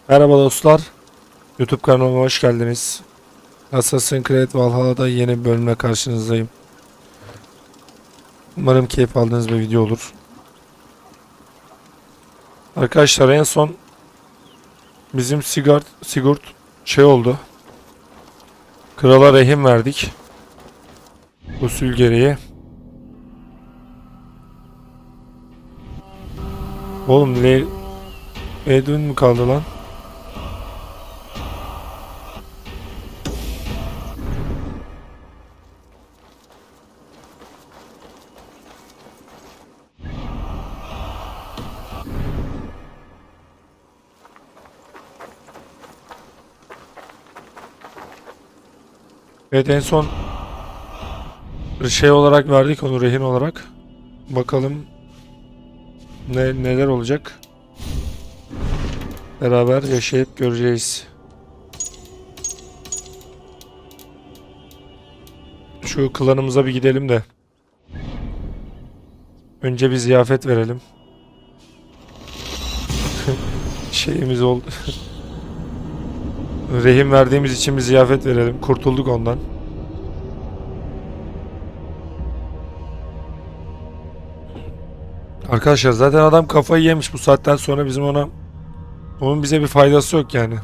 Merhaba dostlar. YouTube kanalıma hoş geldiniz. Assassin's Creed Valhalla'da yeni bir bölümle karşınızdayım. Umarım keyif aldığınız bir video olur. Arkadaşlar en son bizim Sigurd şey oldu. Krala rehin verdik. Usul gereği. Oğlum Edwin mi kaldı lan? Evet, en son şey olarak verdik onu, rehin olarak. Bakalım neler olacak. Beraber yaşayıp göreceğiz. Şu klanımıza bir gidelim de. Önce bir ziyafet verelim. Şeyimiz oldu. Rehin verdiğimiz için bir ziyafet verelim. Kurtulduk ondan. Arkadaşlar zaten adam kafayı yemiş, bu saatten sonra onun bize bir faydası yok yani.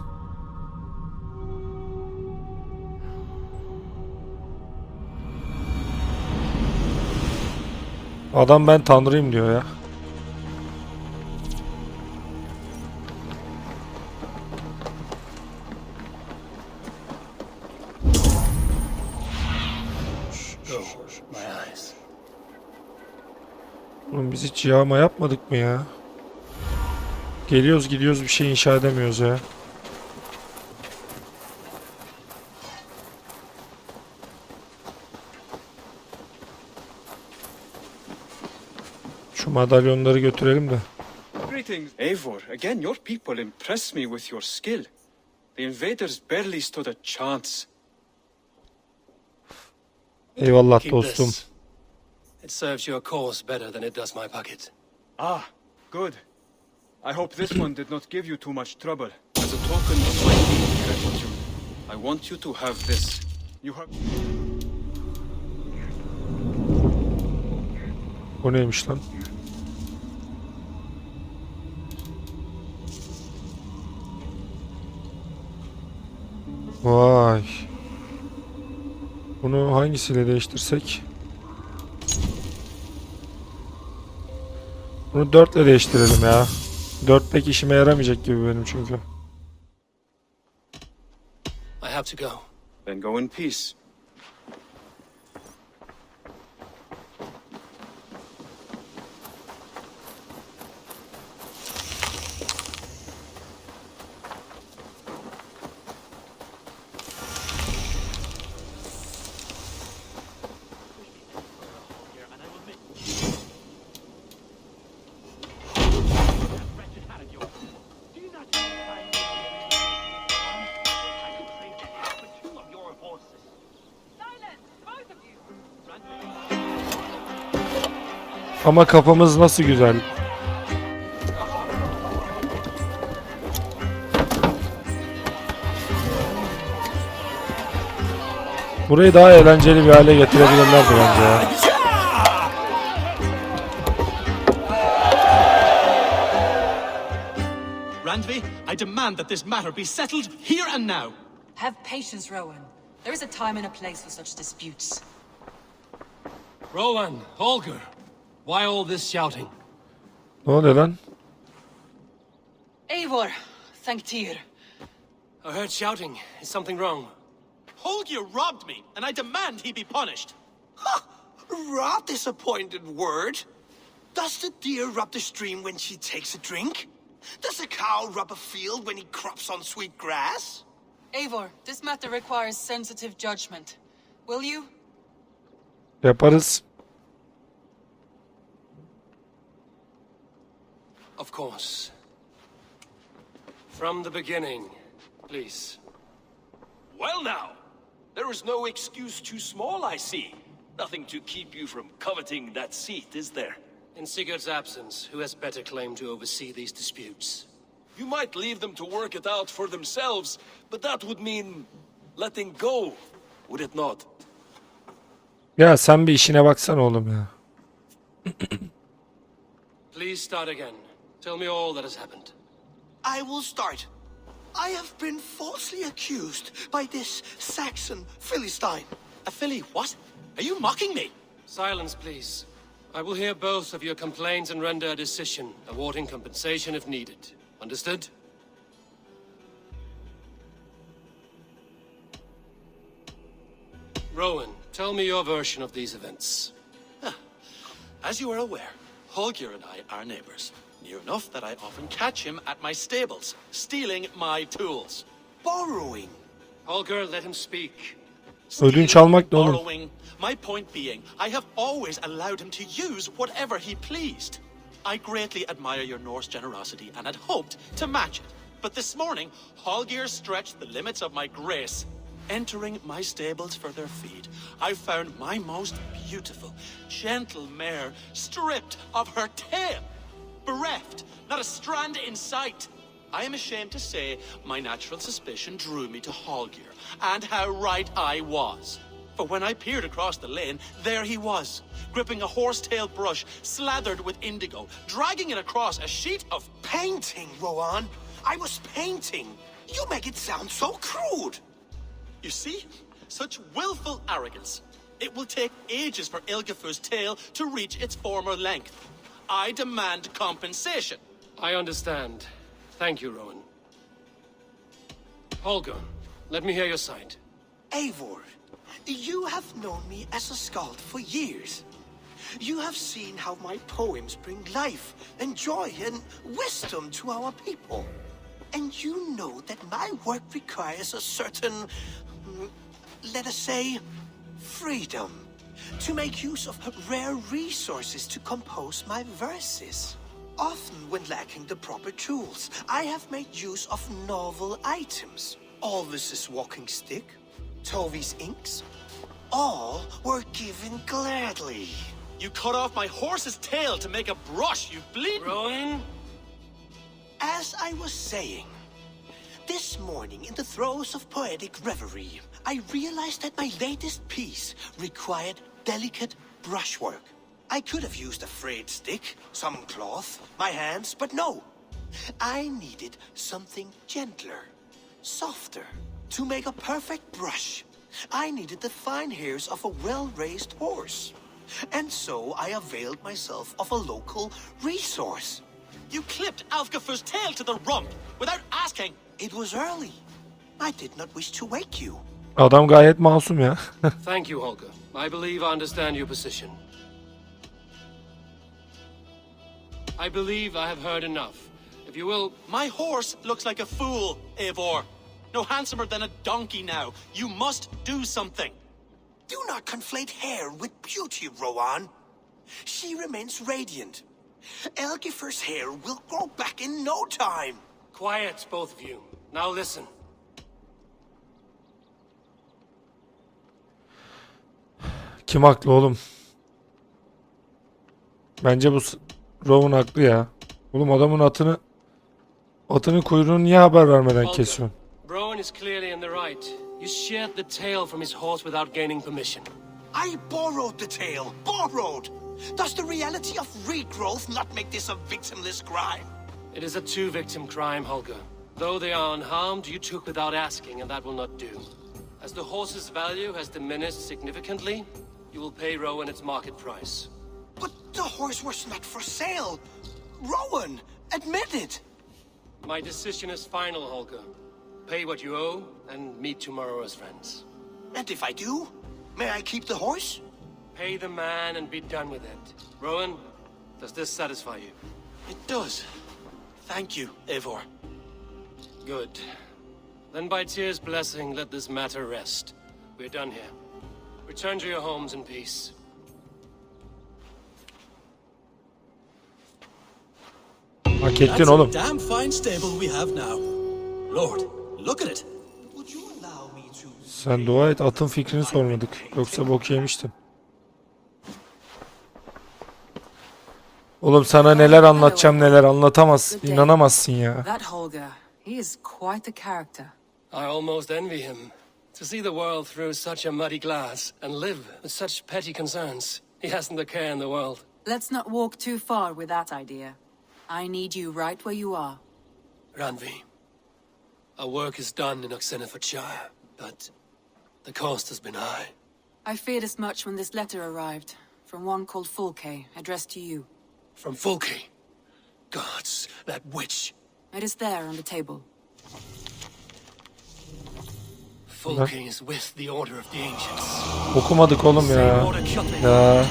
Adam ben tanrıyım diyor ya. Oğlum biz hiç yağma yapmadık mı ya? Geliyoruz gidiyoruz, bir şey inşa edemiyoruz ya. Şu madalyonları götürelim de. Greetings, Eivor. Again, your people impress me with your skill. The invaders barely stood a chance. Eyvallah dostum. It serves your cause better than it does my pocket. Ah, good. I hope this one did not give you too much trouble. As a token of my deep gratitude, I want you to have this. You have... O neymiş lan? Vay. Bunu hangisiyle değiştirsek? Bunu 4 ile değiştirelim ya. 4 pek işime yaramayacak gibi benim çünkü. I have to go. Then go in peace. Ama kafamız nasıl güzel. Burayı daha eğlenceli bir hale getirebilirlerdi bence ya. Randvi, I demand that this matter be settled here and now. Have patience, Rowan. There is a time and a place for such disputes. Roland, Holger, why all this shouting? Ne oluyor lan? Eivor, thank Tyr. I heard shouting. Is something wrong? Holger robbed me, and I demand he be punished. Ha! Rot disappointed word. Does the deer rub the stream when she takes a drink? Does a cow rub a field when he crops on sweet grass? Eivor, this matter requires sensitive judgment. Will you? Yaparız. Of course. From the beginning, please. Well now, there is no excuse too small, I see. Nothing to keep you from coveting that seat, is there? In Sigurd's absence, who has better claim to oversee these disputes? You might leave them to work it out for themselves, but that would mean letting go, would it not? Ya sen bir işine baksana oğlum ya. Please start again. Tell me all that has happened. I will start. I have been falsely accused by this Saxon Philistine. A Philly what? Are you mocking me? Silence, please. I will hear both of your complaints and render a decision, awarding compensation if needed. Understood? Rowan, tell me your version of these events. As you are aware, Holger and I are neighbors. Near enough that I often catch him at my stables, stealing my tools. Borrowing. Holger, let him speak. Ödünç almak ne oğlum? Borrowing. My point being, I have always allowed him to use whatever he pleased. I greatly admire your Norse generosity and had hoped to match it. But this morning, Holger stretched the limits of my grace. Entering my stables for their feed, I found my most beautiful, gentle mare stripped of her tail. Bereft, not a strand in sight. I am ashamed to say my natural suspicion drew me to Holger, and how right I was. For when I peered across the lane, there he was, gripping a horsetail brush slathered with indigo, dragging it across a sheet of painting, Rowan. I was painting. You make it sound so crude. You see? Such willful arrogance. It will take ages for Ilgafur's tail to reach its former length. I demand compensation. I understand. Thank you, Rowan. Holger, let me hear your side. Eivor, you have known me as a skald for years. You have seen how my poems bring life and joy and wisdom to our people. And you know that my work requires a certain, let us say, freedom to make use of rare resources to compose my verses. Often when lacking the proper tools, I have made use of novel items. Alvis's walking stick, Tovy's inks, all were given gladly. You cut off my horse's tail to make a brush, you bleed. Rowan? As I was saying, this morning in the throes of poetic reverie, I realized that my latest piece required delicate brushwork. I could have used a frayed stick, some cloth, my hands, but no. I needed something gentler, softer. To make a perfect brush, I needed the fine hairs of a well-raised horse. And so I availed myself of a local resource. You clipped Alfgafur's tail to the rump without asking. It was early. I did not wish to wake you. Adam gayet masum ya. Thank you, Holger. I believe I understand your position. I believe I have heard enough. If you will... My horse looks like a fool, Eivor. No handsomer than a donkey now. You must do something. Do not conflate hair with beauty, Rowan. She remains radiant. Elgifur's hair will grow back in no time. Quiet, both of you. Now listen. Kim haklı oğlum? Bence bu Rowan haklı ya. Oğlum adamın atının kuyruğunu niye haber vermeden Holger, kesiyorsun? Rowan is clearly in the right. You sheared the tail from his horse without gaining permission. I borrowed the tail. Borrowed! Does the reality of regrowth not make this a victimless crime? It is a two-victim crime, Holger. Though they are unharmed, you took without asking, and that will not do. As the horse's value has diminished significantly, you will pay Rowan its market price. But the horse was not for sale. Rowan, admit it. My decision is final, Holger. Pay what you owe, and meet tomorrow as friends. And if I do, may I keep the horse? Pay the man and be done with it. Rowan, does this satisfy you? It does. Thank you, Eivor. Good. Then by Tyr's blessing, let this matter rest. We're done here. Return to your homes in peace. Hak ettin oğlum. Damn fine stable we have now. Lord, look at it. Would you allow me to... Sen dua et atın fikrini sormadık. Yoksa bok yemiştim. Oğlum sana neler anlatacağım neler anlatamazsın. İnanamazsın ya. That Holger, he is quite a character. I almost envy him. To see the world through such a muddy glass and live with such petty concerns. He hasn't a care in the world. Let's not walk too far with that idea. I need you right where you are. Randvi, our work is done in Oxenfordshire, but the cost has been high. I feared as much when this letter arrived, from one called Fulke, addressed to you. From Fulke? Gods, that witch. It is there on the table. Fulke is with the Order of the Ancients. Okumadık oğlum Same ya. order killed me. Ya.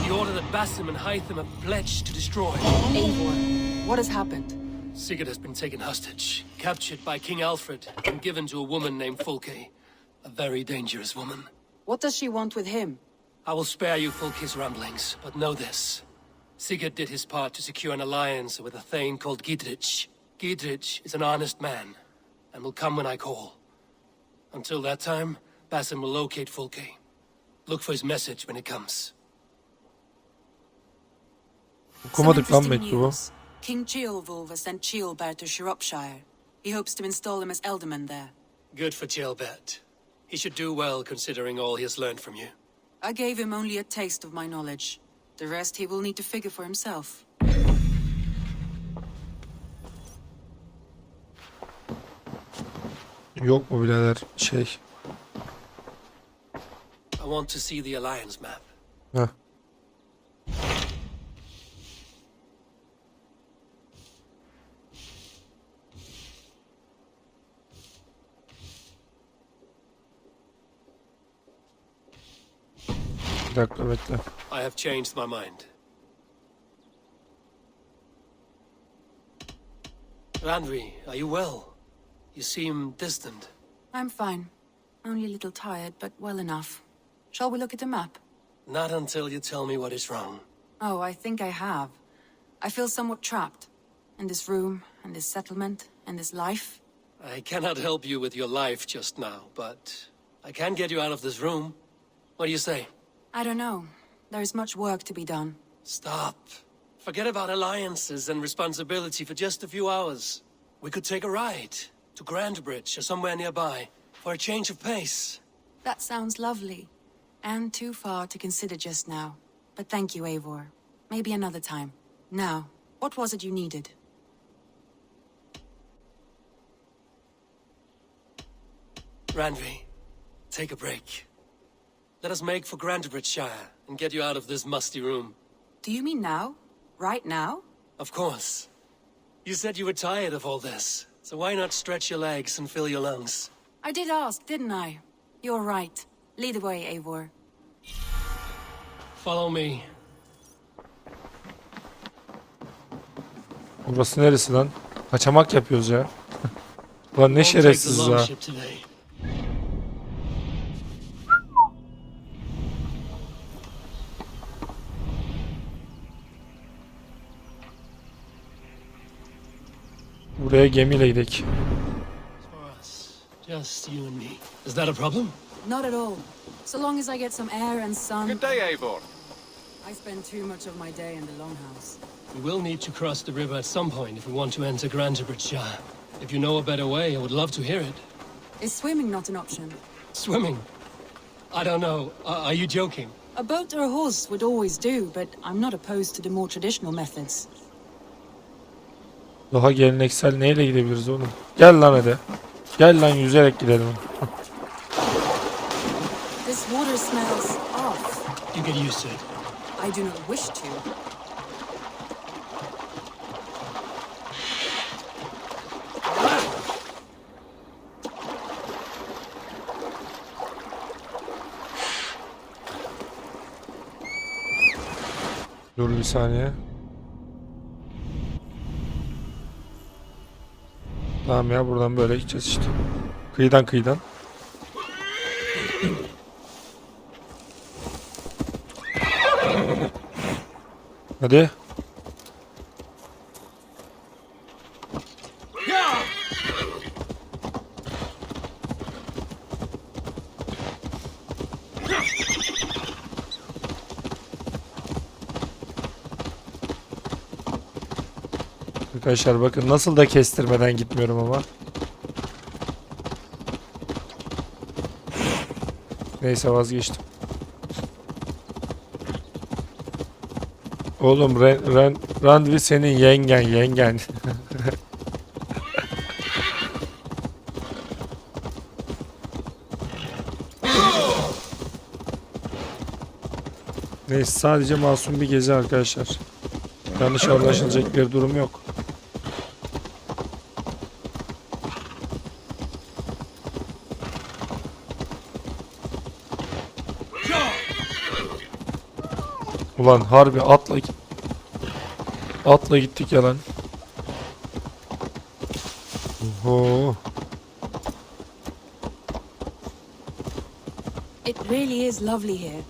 The order that Basim and Hytham have pledged to destroy. Eivor, what has happened? Sigurd has been taken hostage, captured by King Alfred, and given to a woman named Fulke. A very dangerous woman. What does she want with him? I will spare you Fulke's ramblings, but know this. Sigurd did his part to secure an alliance with a thane called Gidrich. Gidrich is an honest man, and will come when I call. Until that time, Basim will locate Fulke. Look for his message when it comes. Okumadık lan Some mektubu. news. King Ceolwulf has sent Ceolbert to Shropshire. He hopes to install him as Elderman there. Good for Ceolbert. He should do well considering all he has learned from you. I gave him only a taste of my knowledge. The rest he will need to figure for himself. Yok mu birader şey. I want to see the alliance map. Heh. Bir dakika bekle. I have changed my mind. Randvi, are you well? You seem distant. I'm fine. Only a little tired, but well enough. Shall we look at the map? Not until you tell me what is wrong. Oh, I think I have. I feel somewhat trapped. In this room, in this settlement, in this life. I cannot help you with your life just now, but I can get you out of this room. What do you say? I don't know. There is much work to be done. Stop. Forget about alliances and responsibility for just a few hours. We could take a ride to Grandbridge or somewhere nearby for a change of pace. That sounds lovely. And too far to consider just now. But thank you, Eivor. Maybe another time. Now, what was it you needed? Randvi, take a break. Let us make for Grandbridgeshire and get you out of this musty room. Do you mean now? Right now? Of course. You said you were tired of all this, so why not stretch your legs and fill your lungs? I did ask, didn't I? You're right. Lead the way, Eivor. Follow me. Burası neresi lan? Kaçamak yapıyoruz ya. Ulan ne Won't take the şerefsiz ya. longship today. Buraya gemiyle gidelim. For us, just you and me. Is that a problem? Not at all. So long as I get some air and sun. Good day, Eivor. I spend too much of my day in the longhouse. We will need to cross the river at some point if we want to enter Grandbridgeshire. If you know a better way, I would love to hear it. Is swimming not an option? Swimming? I don't know. Are you joking? A boat or a horse would always do, but I'm not opposed to the more traditional methods. Daha geleneksel neyle gidebiliriz oğlum? Gel lan hadi. Gel lan yüzerek gidelim. This water smells off. You get used to it. I do not wish to. Dur bir saniye. Tamam ya buradan böyle gideceğiz işte. Kıyıdan kıyıdan. Hadi. Arkadaşlar bakın nasıl da kestirmeden gitmiyorum ama. Neyse vazgeçtim. Oğlum Randvi senin yengen. Neyse sadece masum bir gezi arkadaşlar. Yanlış anlaşılacak bir durum yok. Ulan harbi atla gittik ya lan. Oho. It really is lovely here.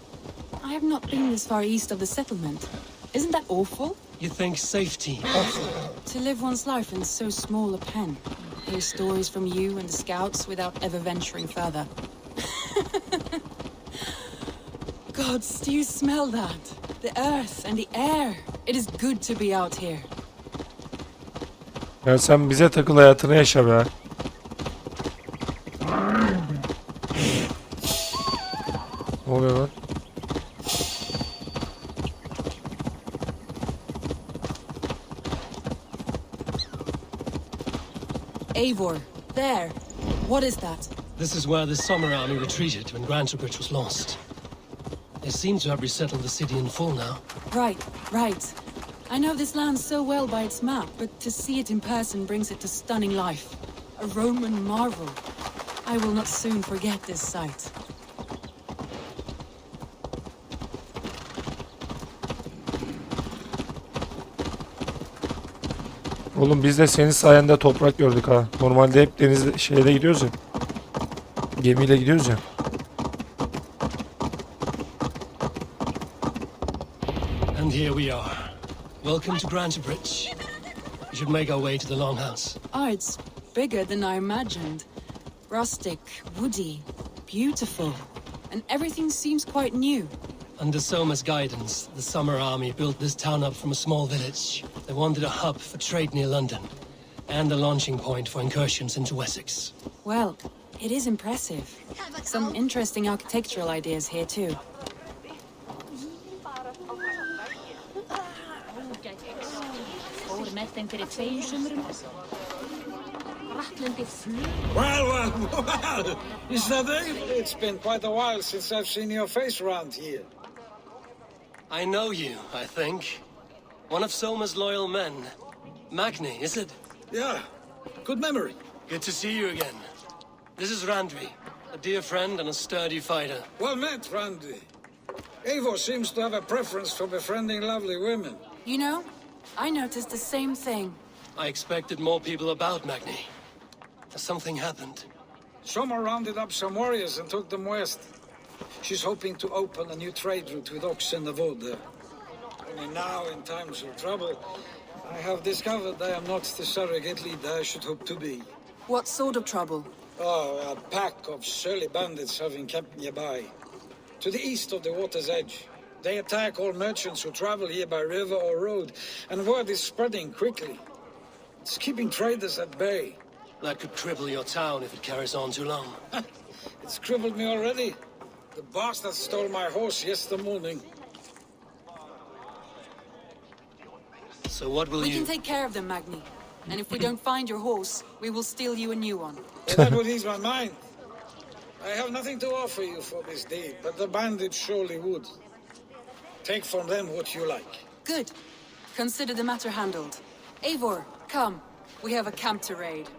I have not been this far east of the settlement. Isn't that awful? You think safety awful? To live one's life in so small a pen. Hear stories from you and the scouts without ever venturing further. Gods, do you smell that? The earth and the air. It is good to be out here. Ya sen bize takıl hayatını yaşa be. Ne oluyor lan? Eivor, there. What is that? This is where the Summer Army retreated when Grantebridge was lost. They seem to have resettled the city in full now. Right. I know this land so well by its map, but to see it in person brings it to stunning life. A Roman marvel. I will not soon forget this sight. Oğlum biz de senin sayende toprak gördük ha. Normalde hep denizde şeyle gidiyoruz ya. Gemiyle gidiyoruz ya. And here we are. Welcome to Grantebridge. We should make our way to the Longhouse. Oh, it's bigger than I imagined. Rustic, woody, beautiful. And everything seems quite new. Under Soma's guidance, the Summer Army built this town up from a small village. They wanted a hub for trade near London, and a launching point for incursions into Wessex. Well, it is impressive. Some interesting architectural ideas here too. Well, is that it? It's been quite a while since I've seen your face around here. I know you, I think. One of Soma's loyal men. Magni, is it? Yeah, good memory. Good to see you again. This is Randvi, a dear friend and a sturdy fighter. Well met, Randy. Eivor seems to have a preference for befriending lovely women. You know, I noticed the same thing. I expected more people about Magni. Has something happened? Soma rounded up some warriors and took them west. She's hoping to open a new trade route with oxen of wood there. Only now, in times of trouble, I have discovered I am not the surrogate leader I should hope to be. What sort of trouble? Oh, a pack of surly bandits have encamped nearby. To the east of the water's edge. They attack all merchants who travel here by river or road, and word is spreading quickly. It's keeping traders at bay. That could cripple your town if it carries on too long. It's crippled me already. The bastard stole my horse yesterday morning. So what will We you... can take care of them, Magni. And if we don't find your horse, we will steal you a new one. Well, that would ease my mind. I have nothing to offer you for this deed, but the bandits surely would. Take from them what you like. Good. Consider the matter handled. Eivor, come. We have a camp to raid.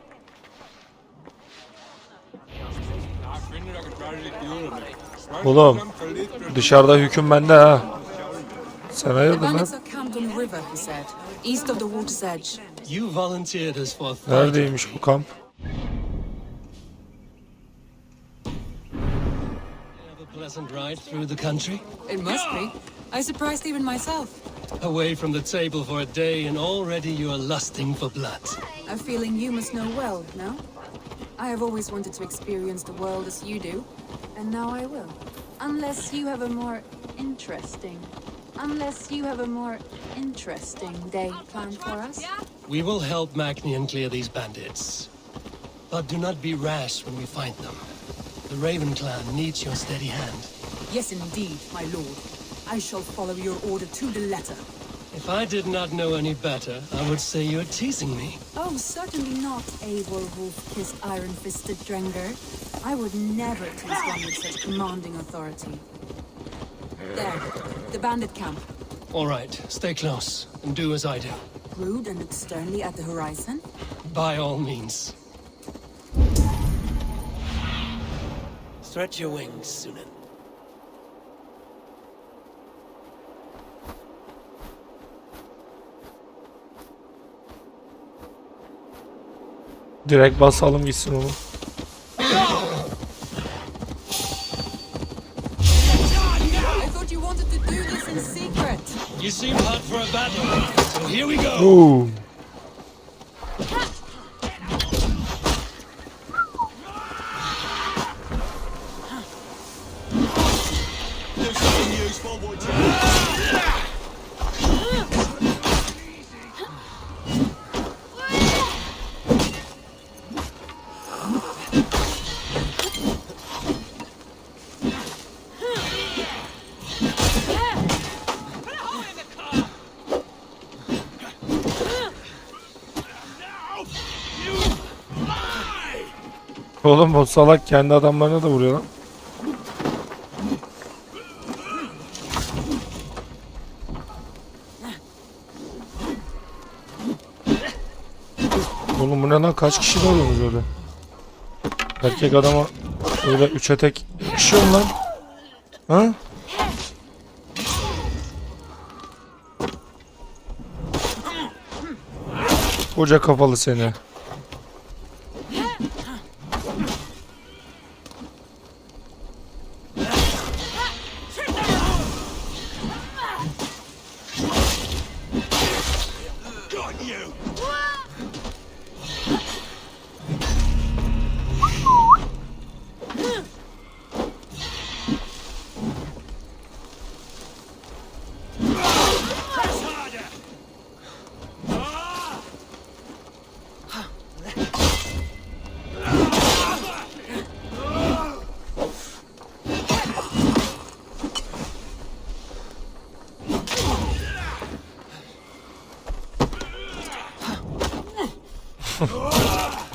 Oğlum dışarıda hüküm bende ha. Sen The hayırdır lan? bandits are camped on the river, he said. East of the water's edge. You volunteered us for a fight. Neredeymiş bu kamp? Have a pleasant ride through the country. It must be. I surprised even myself. Away from the table for a day and already you are lusting for blood. A feeling you must know well, no? I have always wanted to experience the world as you do, and now I will. Unless you have a more interesting day planned for us. We will help Magnian clear these bandits. But do not be rash when we find them. The Raven clan needs your steady hand. Yes, indeed, my lord. I shall follow your order to the letter. If I did not know any better, I would say you're teasing me. Oh, certainly not, Eivor wolf-kissed iron-fisted Drenger. I would never tease one with such commanding authority. There, the bandit camp. All right, stay close, and do as I do. Rude and look sternly at the horizon. By all means. Stretch your wings, Sunan. Direkt basalım gitsin oğlum. I thought you wanted to do this in secret. You seem hot for a battle, so here we go. Oo. Oğlum o salak kendi adamlarına da vuruyor lan. Oğlum bu ne lan, kaç kişi de oluyormuş öyle? Erkek adama öyle üçe tek yakışıyor mu lan? Ha? Koca kafalı seni.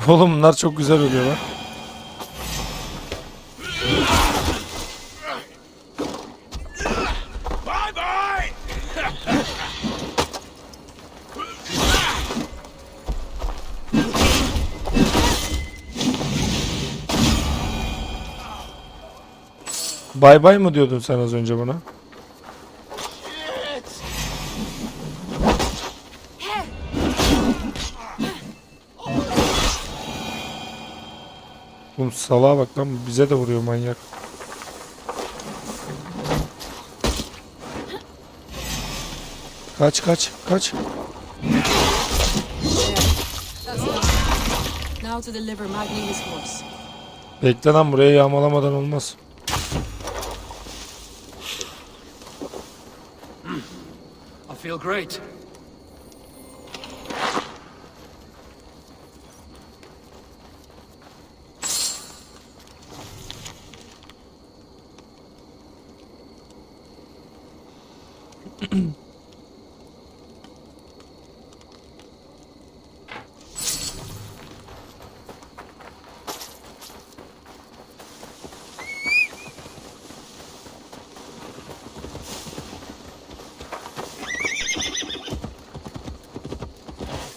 Oğlum bunlar çok güzel ölüyor lan. Bay bay mı diyordun sen az önce bana? Oğlum salağa bak lan, bize de vuruyor manyak. Kaç kaç kaç. Now to deliver Magni's horse. Bekle lan, buraya yağmalamadan olmaz. I feel great.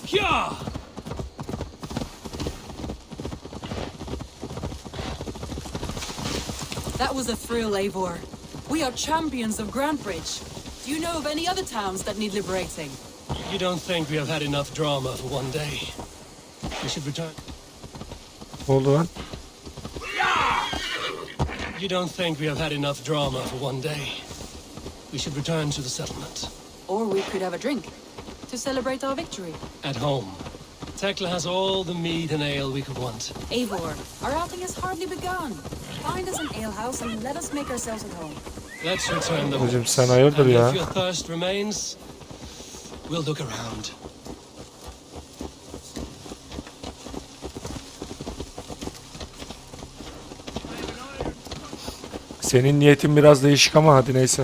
Yeah! That was a thrill, Eivor. We are champions of Grantbridge. Do you know of any other towns that need liberating? You don't think we have had enough drama for one day? We should return. Ne oldu lan? You don't think we have had enough drama for one day? We should return to the settlement. Or we could have a drink to celebrate our victory. At home. Tekla has all the mead and ale we could want. Eivor, our outing has hardly begun. Find us an alehouse and let us make ourselves at home. Let's return the Hocam horse. sen hayırdır And ya? if your thirst remains, we'll look around. Senin niyetin biraz değişik ama hadi neyse.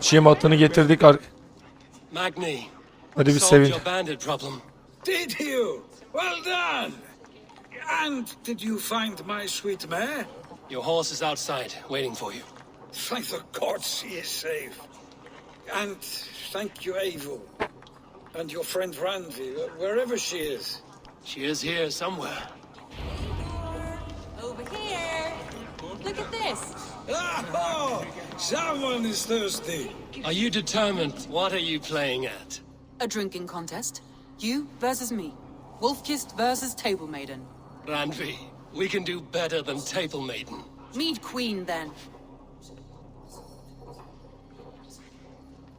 Çiğ atını getirdik. Magni, Hadi bir solved sevin. your bandit problem. Did you? Well done. And did you find my sweet mare? Your horse is outside, waiting for you. Thank the gods she is safe. And thank you, Eivor. And your friend Randvi, wherever she is. She is here somewhere. Over here. Look at this. Oh, someone is thirsty. Are you determined? What are you playing at? A drinking contest. You versus me. Wolf-kissed versus Table Maiden. Randvi, we can do better than Table Maiden. Mead Queen, then.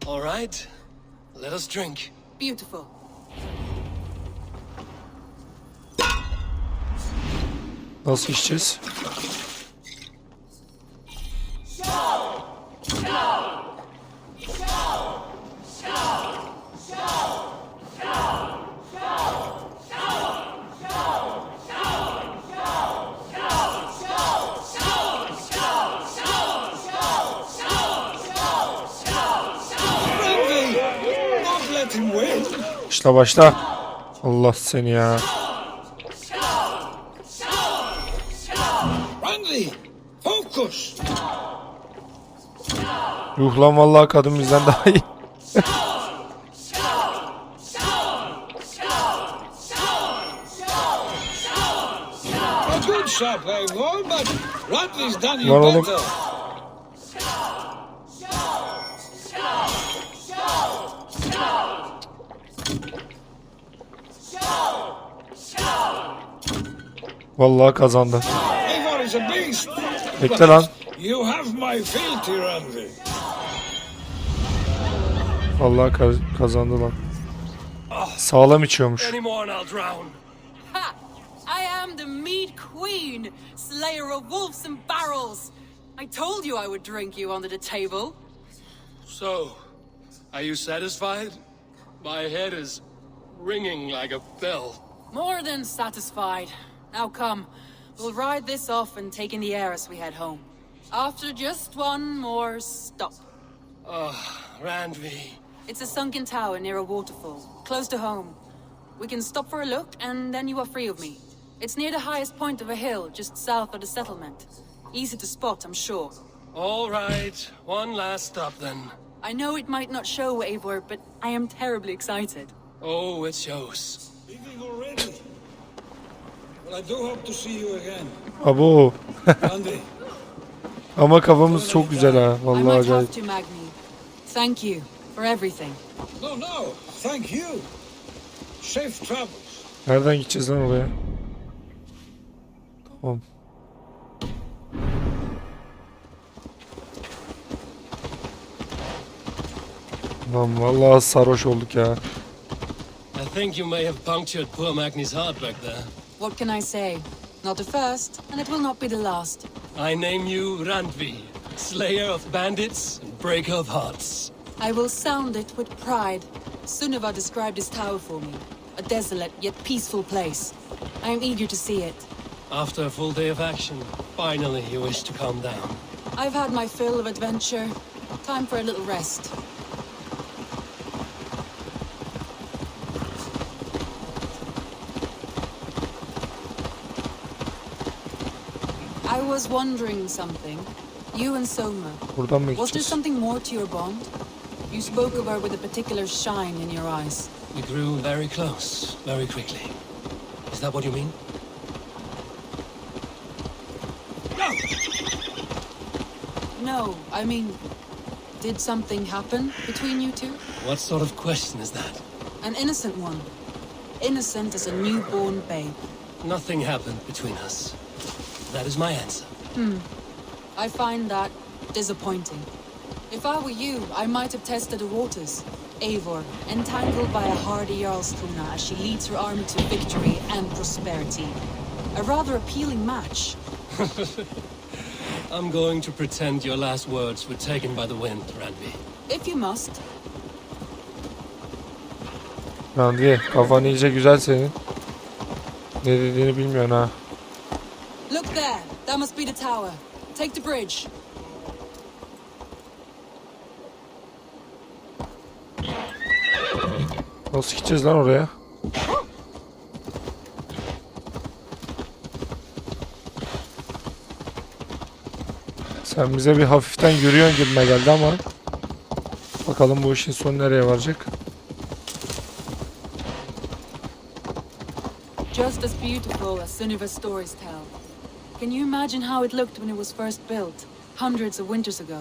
All right, let us drink. Beautiful. Nasıl içeceğiz? Randvi! Not let him win. Başla başla. Allah seni ya. Randvi, focus. Yuh lan vallahi kadın bizden daha iyi. A good shot, Eivor, but Randvi's done you Lan oğlum. better. Vallahi kazandı. Eivor is a beast. Bekle lan. You have my fealty, Randvi. Vallahi kazandı lan. Sağlam içiyormuş. Any more and I'll drown. Ha! I am the Mead Queen, slayer of wolves and barrels. I told you I would drink you under the table. So, are you satisfied? My head is ringing like a bell. More than satisfied. Now come, we'll ride this off and take in the air as we head home. After just one more stop. Randvi. It's a sunken tower near a waterfall, close to home. We can stop for a look, and then you are free of me. It's near the highest point of a hill, just south of the settlement. Easy to spot, I'm sure. All right, one last stop then. I know it might not show, Eivor, but I am terribly excited. Oh, it shows. Leaving already? Well, I do hope to see you again. Abo. Randvi. Ama kafamız çok güzel ha. I Vallahi might acayip. have to, Magni. Thank you for everything. No, thank you. Safe travels. Nereden gideceğiz lan oraya? Tamam. Lan vallahi sarhoş olduk ya. I think you may have punctured poor Magni's heart back there. What can I say? Not the first, and it will not be the last. I name you Randvi, slayer of bandits and breaker of hearts. I will sound it with pride. Sunniva described this tower for me. A desolate yet peaceful place. I am eager to see it. After a full day of action, finally you wish to calm down. I've had my fill of adventure. Time for a little rest. I was wondering something. You and Soma. Buradan mı Was there gideceğiz? something more to your bond? You spoke of her with a particular shine in your eyes. We grew very close, very quickly. Is that what you mean? No, I mean, did something happen between you two? What sort of question is that? An innocent one. Innocent as a newborn babe. Nothing happened between us. That is my answer. I find that disappointing. If I were you, I might have tested the waters. Eivor, entangled by a hardy Jarlskona as she leads her army to victory and prosperity. A rather appealing match. I'm going to pretend your last words were taken by the wind, Randvi. If you must. Randvi, kafan iyice güzel senin. Ne dediğini bilmiyorsun ha. Look there. That must be the tower. Take the bridge. Nasıl gideceğiz lan oraya? Sen bize bir hafiften yürüyorsun gibime geldi ama bakalım bu işin sonu nereye varacak? Just as beautiful as Sunniva's stories tell. Can you imagine how it looked when it was first built, hundreds of winters ago?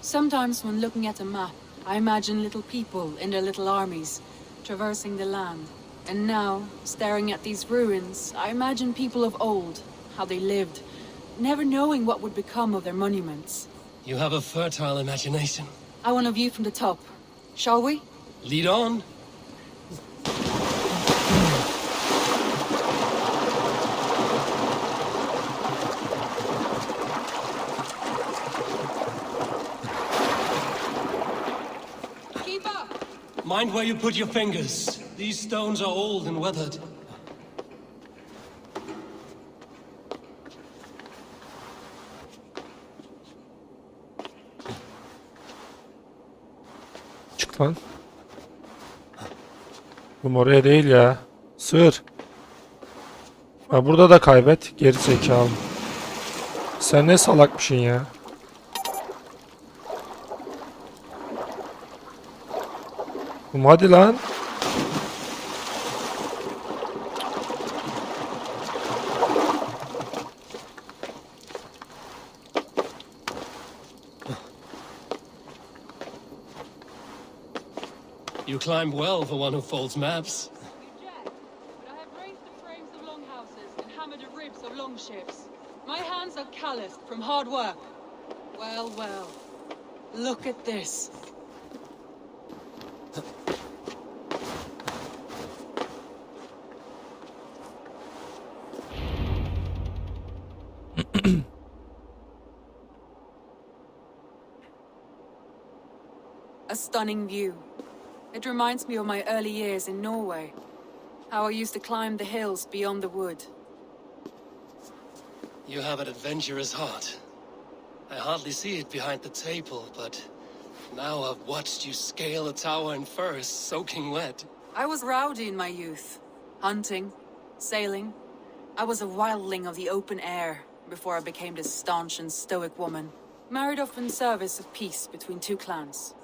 Sometimes when looking at a map, I imagine little people in their little armies, traversing the land. And now, staring at these ruins, I imagine people of old, how they lived, never knowing what would become of their monuments. You have a fertile imagination. I want a view from the top. Shall we? Lead on. Keep up! Mind where you put your fingers. These stones are old and weathered. Çık lan. Bu oraya değil ya. Sığır. Ha, burada da kaybet. Geri zekalı. Sen ne salakmışsın ya. Hadi lan. You climb well for one who folds maps. But I have raised the frames of longhouses and hammered the ribs of longships. My hands are calloused from hard work. Well, well. Look at this. A stunning view. It reminds me of my early years in Norway. How I used to climb the hills beyond the wood. You have an adventurous heart. I hardly see it behind the table, but now I've watched you scale a tower in furs, soaking wet. I was rowdy in my youth. Hunting, sailing. I was a wildling of the open air before I became this staunch and stoic woman. Married off in service of peace between two clans.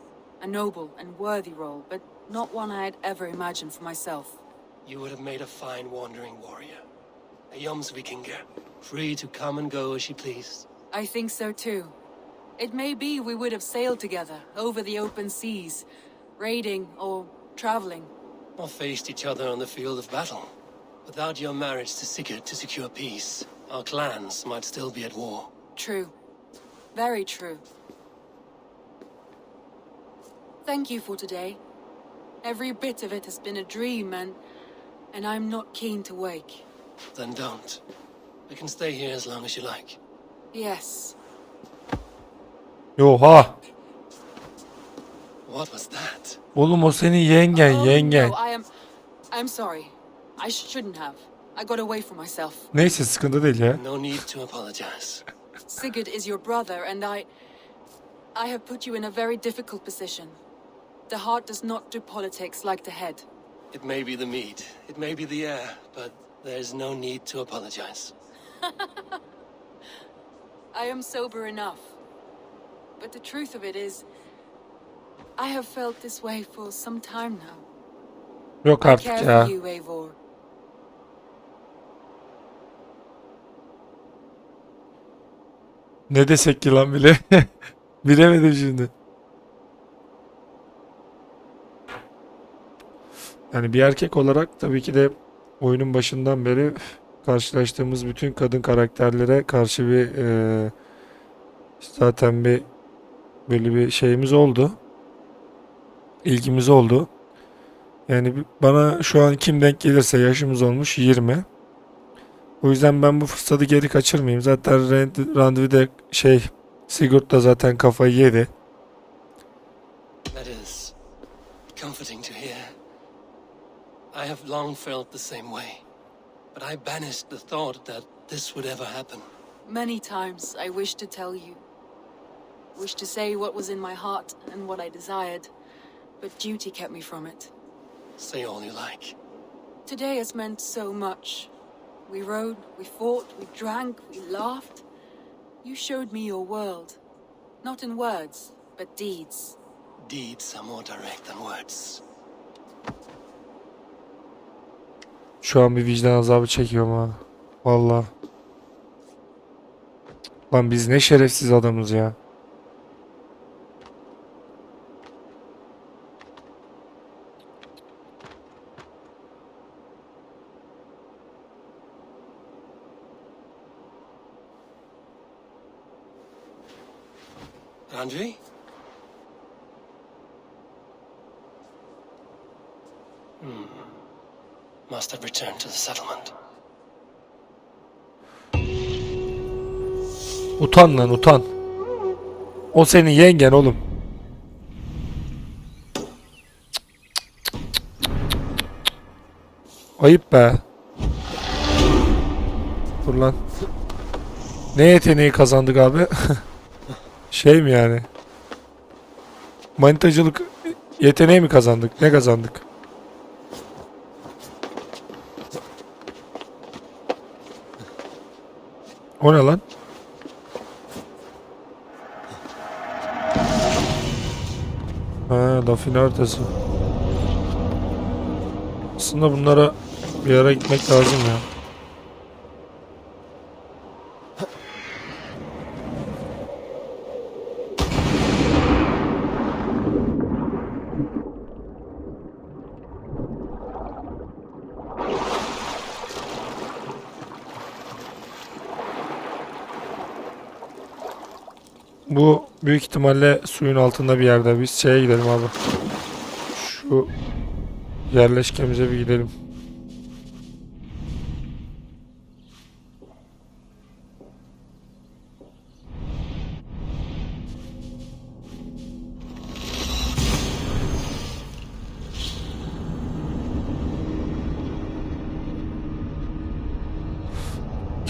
A noble and worthy role, but not one I had ever imagined for myself. You would have made a fine wandering warrior. A Jomsvikinger, free to come and go as she pleased. I think so too. It may be we would have sailed together over the open seas, raiding or traveling. Or faced each other on the field of battle. Without your marriage to Sigurd to secure peace, our clans might still be at war. True. Very true. Thank you for today. Every bit of it has been a dream, and I'm not keen to wake. Then don't. We can stay here as long as you like. Yes. Oha. What was that? Oğlum o senin yengen, Oh, yengen. no, I'm sorry. I shouldn't have. I got away from myself. Neyse sıkıntı değil ya. No need to apologize. Sigurd is your brother, and I have put you in a very difficult position. The heart does not do politics like the head. It may be the meat, it may be the air, but there's no need to apologize. I am sober enough. But the truth of it is, I have felt this way for some time now. Yok I artık care ya. for you, Eivor. Ne desek ki lan bile. Bilemedim şimdi. Yani bir erkek olarak tabii ki de oyunun başından beri karşılaştığımız bütün kadın karakterlere karşı bir zaten böyle bir şeyimiz oldu. İlgimiz oldu. Yani bana şu an kim denk gelirse yaşımız olmuş 20. O yüzden ben bu fırsatı geri kaçırmayayım. Zaten randevuda Sigurd da zaten kafayı yedi. That is comforting to hear. I have long felt the same way, but I banished the thought that this would ever happen. Many times I wished to tell you. Wished to say what was in my heart and what I desired, but duty kept me from it. Say all you like. Today has meant so much. We rode, we fought, we drank, we laughed. You showed me your world. Not in words, but deeds. Deeds are more direct than words. Şu an bir vicdan azabı çekiyorum ha. Vallahi. Lan biz ne şerefsiz adamız ya. Andrei? Must have returned to the settlement. Utan lan utan. O senin yengen oğlum. Ayıp be. Dur lan. Ne yeteneği kazandık abi? Şey mi yani? Manitacılık yeteneği mi kazandık? Ne kazandık? O ne lan? Ha, lafın haritası. Aslında bunlara bir ara gitmek lazım ya. Bu büyük ihtimalle suyun altında bir yerde. Biz şeye gidelim abi. Şu yerleşkemize bir gidelim.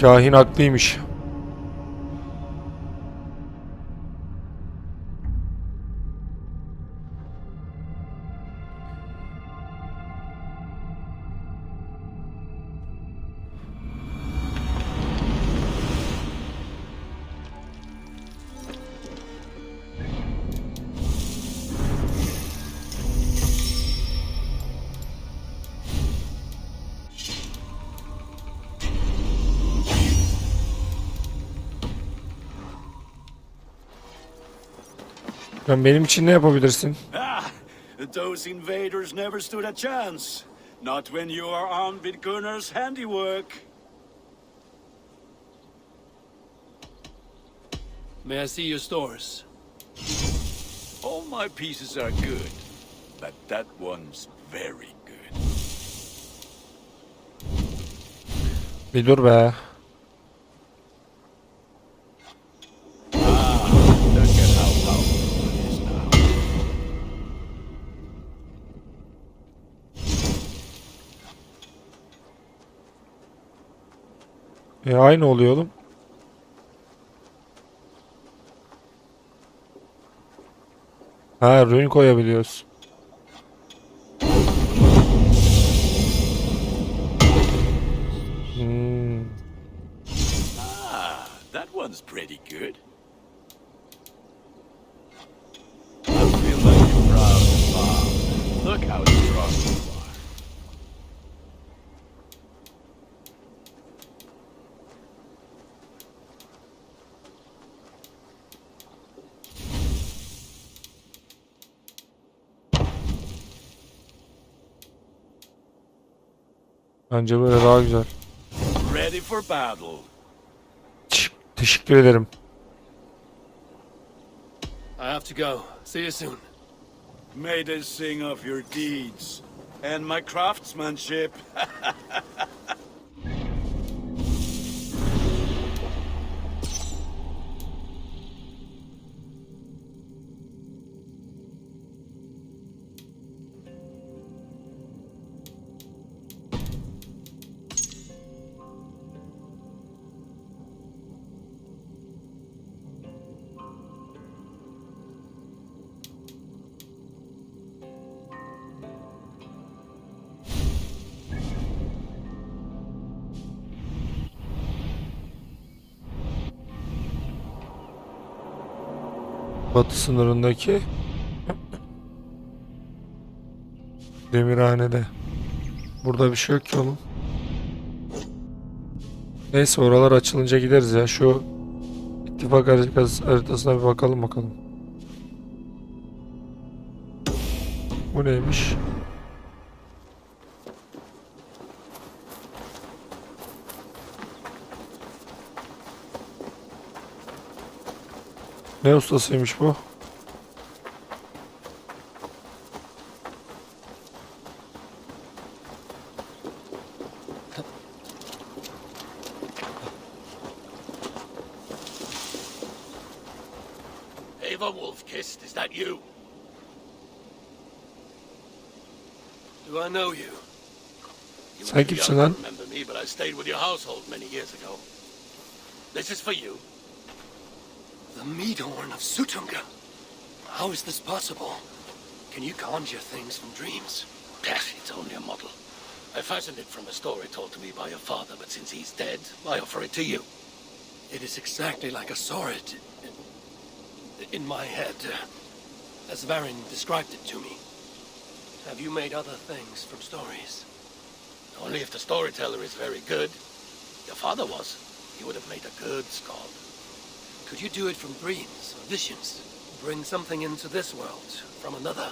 Kahin haklıymış. Benim için ne yapabilirsin? Ah, those invaders never stood a chance. Not when you are armed with Gunnar's handiwork. May I see your stores? All my pieces are good, but that one's very good. Bir dur be. Look at how powerful it is now. Aynı oluyor oğlum. Ha, rune koyabiliyoruz. That one's pretty good. I feel like you're proud of Mom. Look how strong you are. Bence böyle daha güzel. Ready for battle. Teşekkür ederim. I have to go. See you soon. May they sing of your deeds and my craftsmanship. Batı sınırındaki demirhanede. Burada bir şey yok ki oğlum. Neyse oralar açılınca gideriz ya. Şu ittifak haritasına bir bakalım. Bu neymiş? Ne ustasıymış bu? Ava Wolf-Kissed, is that you? Do I know you? You Sen were too kimsin young lan? to remember me, but I stayed with your household many years ago. This is for you. The Meadhorn of Sutunga. How is this possible? Can you conjure things from dreams? It's only a model. I fashioned it from a story told to me by your father, but since he's dead, I offer it to you. It is exactly like I saw it in my head, as Varin described it to me. Have you made other things from stories? Only if the storyteller is very good. Your father was. He would have made a good skald. Could you do it from dreams or visions? Bring something into this world from another?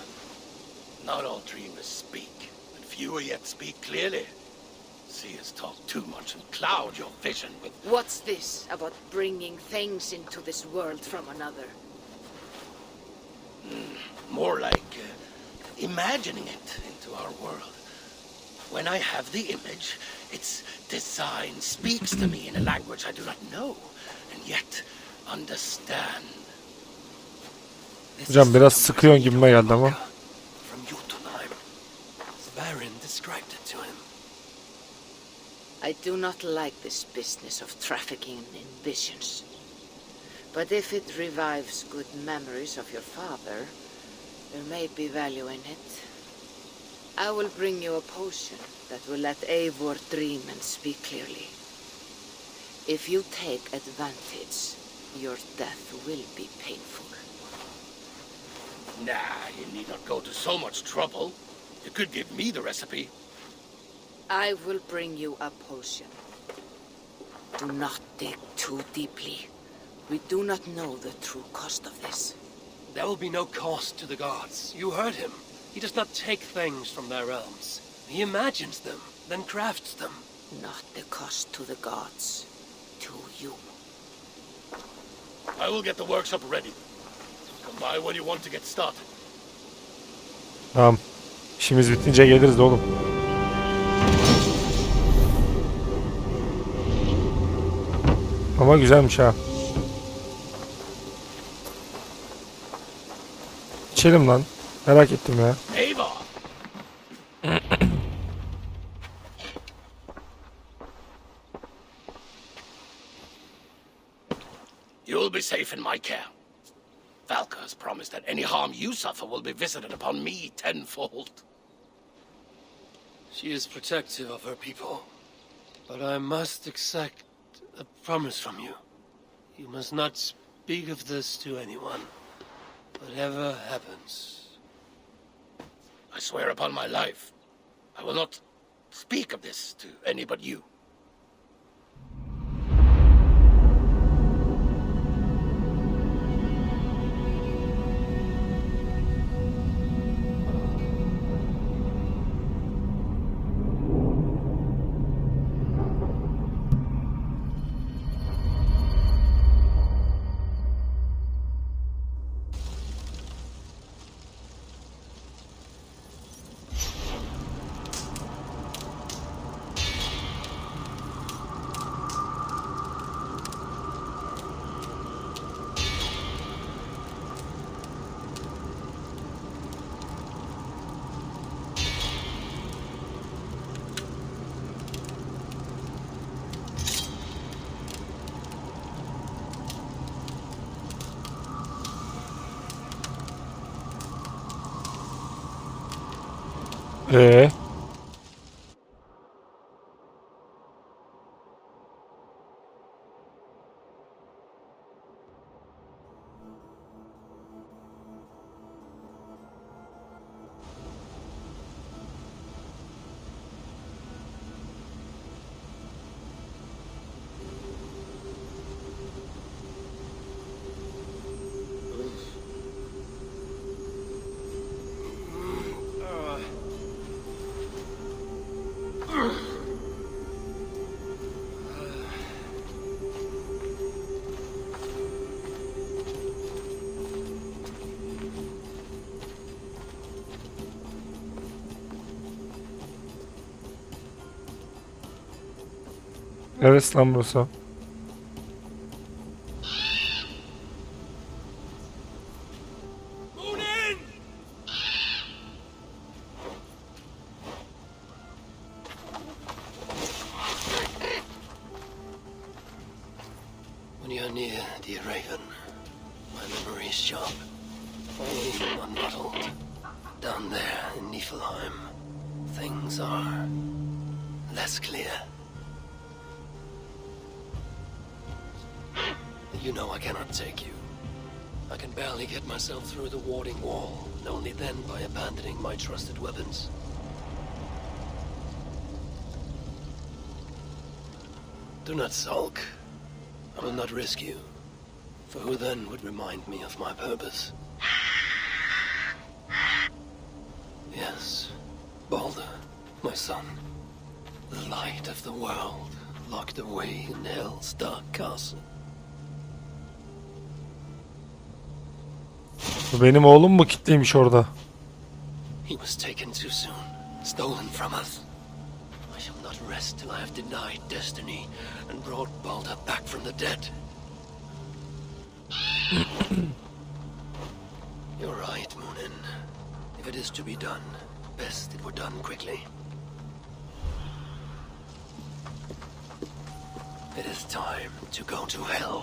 Not all dreamers speak, and fewer yet speak clearly. Seers talk too much and cloud your vision with... What's this about bringing things into this world from another? More like imagining it into our world. When I have the image, its design speaks to me in a language I do not know, and yet understand. Hocam biraz sıkıyorsun gibime geldi ama. From Jotunheim. Varin described it to him. I do not like this business of trafficking in visions. But if it revives good memories of your father, there may be value in it. I will bring you a potion that will let Eivor dream and speak clearly. If you take advantage, your death will be painful. Nah, you need not go to so much trouble. You could give me the recipe. I will bring you a potion. Do not dig too deeply. We do not know the true cost of this. There will be no cost to the gods. You heard him. He does not take things from their realms. He imagines them, then crafts them. Not the cost to the gods. To you. I will get the workshop ready. Come by when you want to get started. Tamam. İşimiz bitince geliriz oğlum. Ama güzelmiş ha. İçelim lan. Merak ettim ya. Ava! You'll be safe in my care. Valka has promised that any harm you suffer will be visited upon me tenfold. She is protective of her people. But I must exact a promise from you. You must not speak of this to anyone. Whatever happens. I swear upon my life, I will not speak of this to any but you. Ee, Evet lan burası. When you're near, dear Raven, my memory is sharp. My aim unmuddled. Down there in Niflheim, things are less clear. You know I cannot take you. I can barely get myself through the warding wall, and only then by abandoning my trusted weapons. Do not sulk. I will not risk you. For who then would remind me of my purpose? Yes, Balder, my son. The light of the world, locked away in Hell's dark castle. Benim oğlum mu kilitliymiş orada? He was taken too soon, stolen from us. I shall not rest till I have denied destiny and brought Balder back from the dead. You're right, Moonin. If it is to be done, best it were done quickly. It is time to go to hell.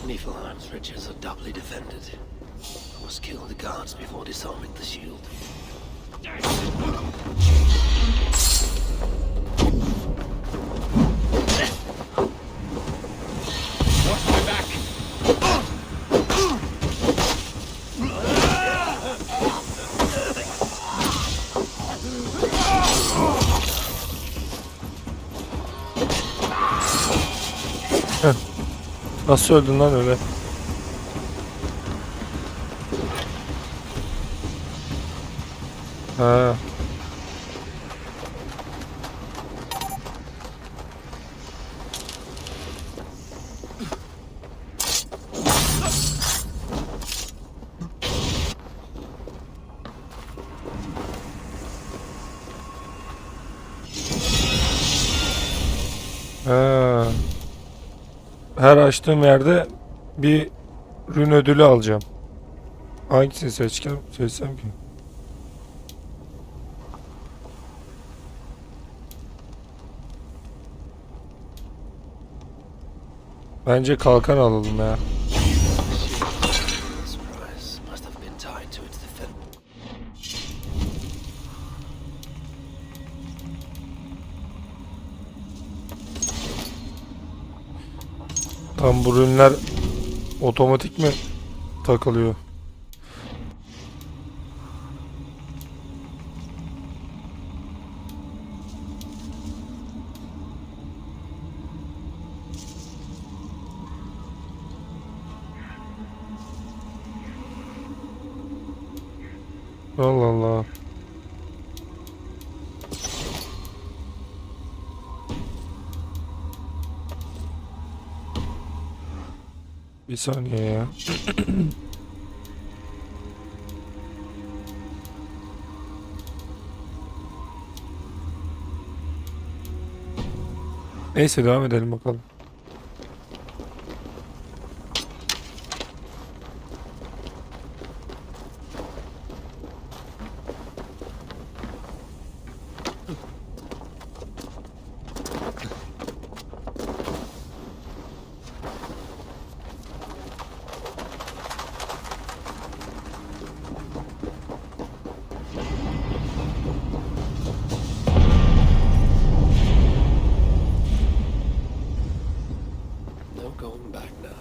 Niflheim's riches are doubly defended. I must kill the guards before disarming the shield. Watch my back! Nasıl öldün lan öyle? Ha. Ha. Her açtığım yerde bir rün ödülü alacağım. Hangisini seçsem ki? Bence kalkan alalım ya. Tam bu ürünler otomatik mi takılıyor? Allah Allah. Bir saniye ya. Neyse devam edelim bakalım. No going back now.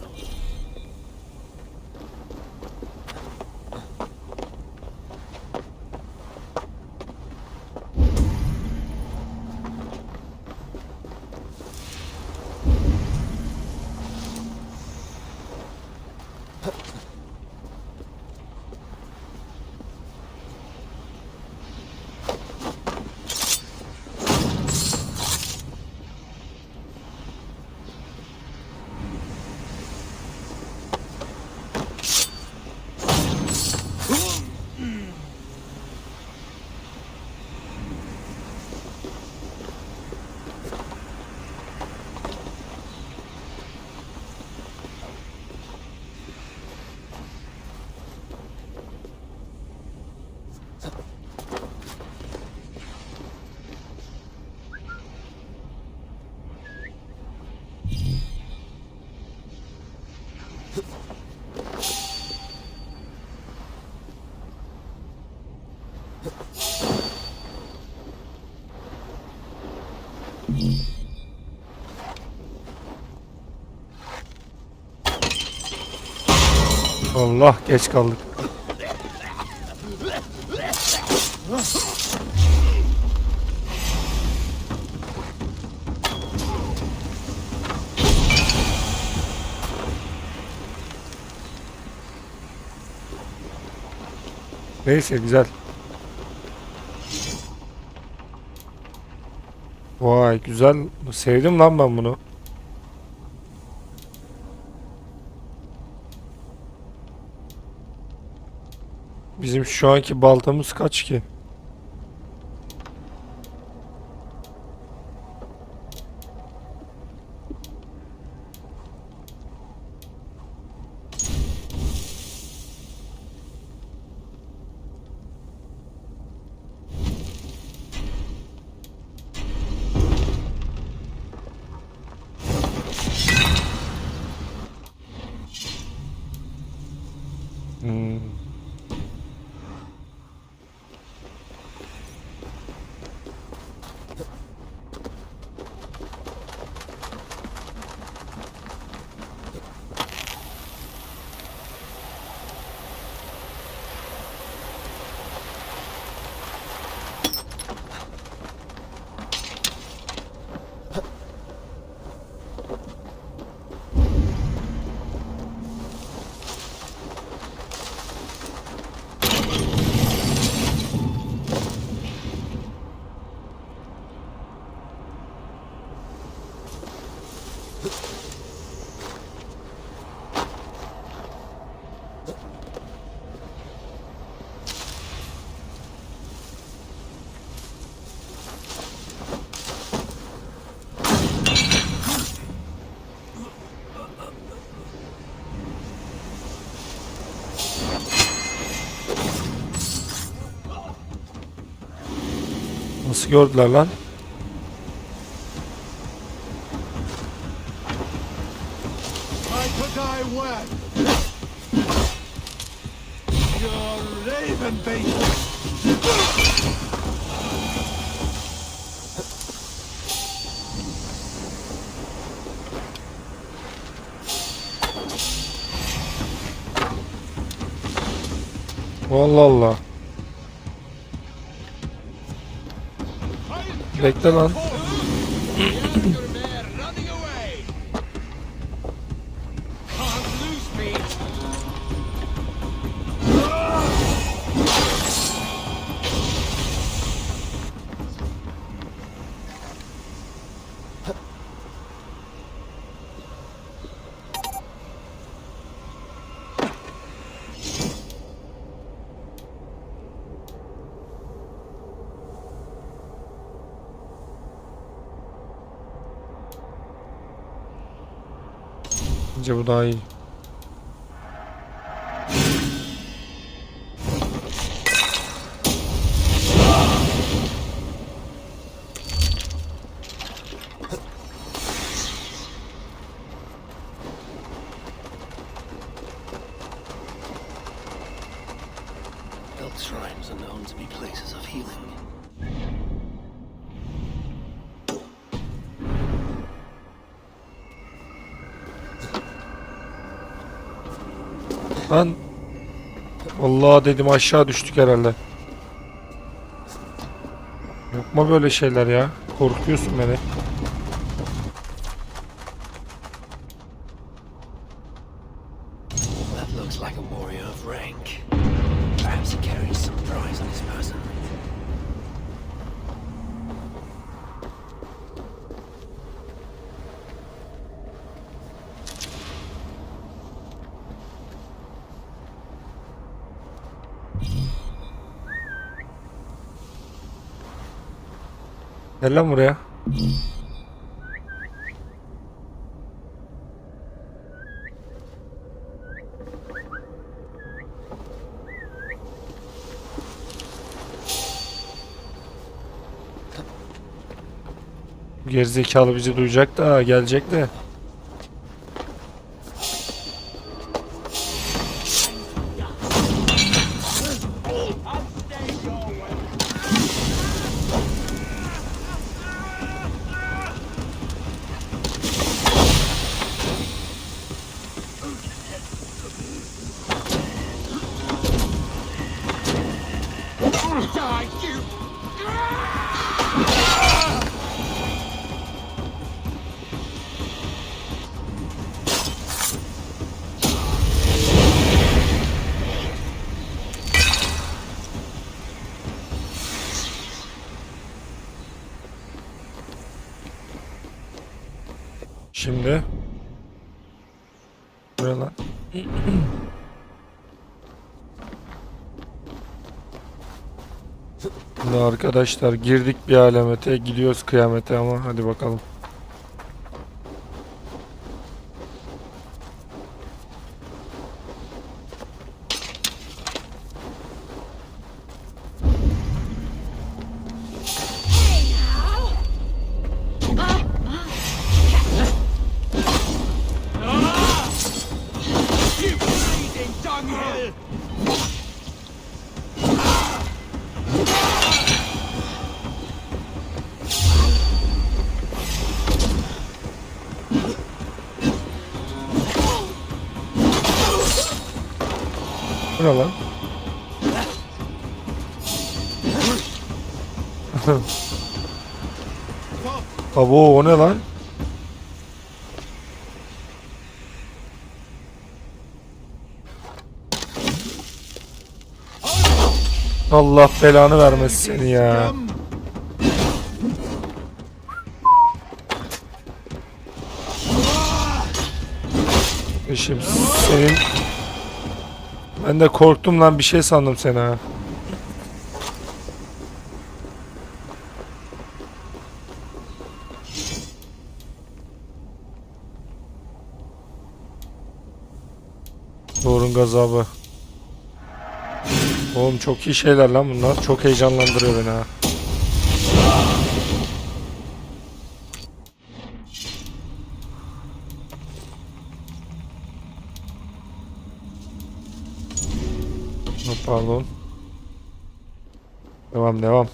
Allah geç kaldık. Neyse güzel. Vay güzel. Sevdim lan ben bunu. Bizim şu anki baltamız kaç ki? Nasıl gördüler lan? Allah Allah. Bekle lan. Bence bu daha iyi. Built shrines are known to be places of healing. Lan. Allah dedim, aşağı düştük herhalde. Yapma böyle şeyler ya. Korkuyorsun beni. That looks like a warrior of rank. Perhaps he carries some prize on his person. Gel lan buraya. Gerizekalı bizi duyacak da gelecek de. Şimdi. Buraya lan. Şimdi arkadaşlar girdik bir alamete, gidiyoruz kıyamete ama hadi bakalım. Bu ne lan? Abo, o ne lan? Allah belanı vermesin seni ya. Eşim senin... Ben de korktum lan, bir şey sandım seni ha. Doğrun gazabı. Oğlum çok iyi şeyler lan bunlar. Çok heyecanlandırıyor beni ha. Pardon. Devam.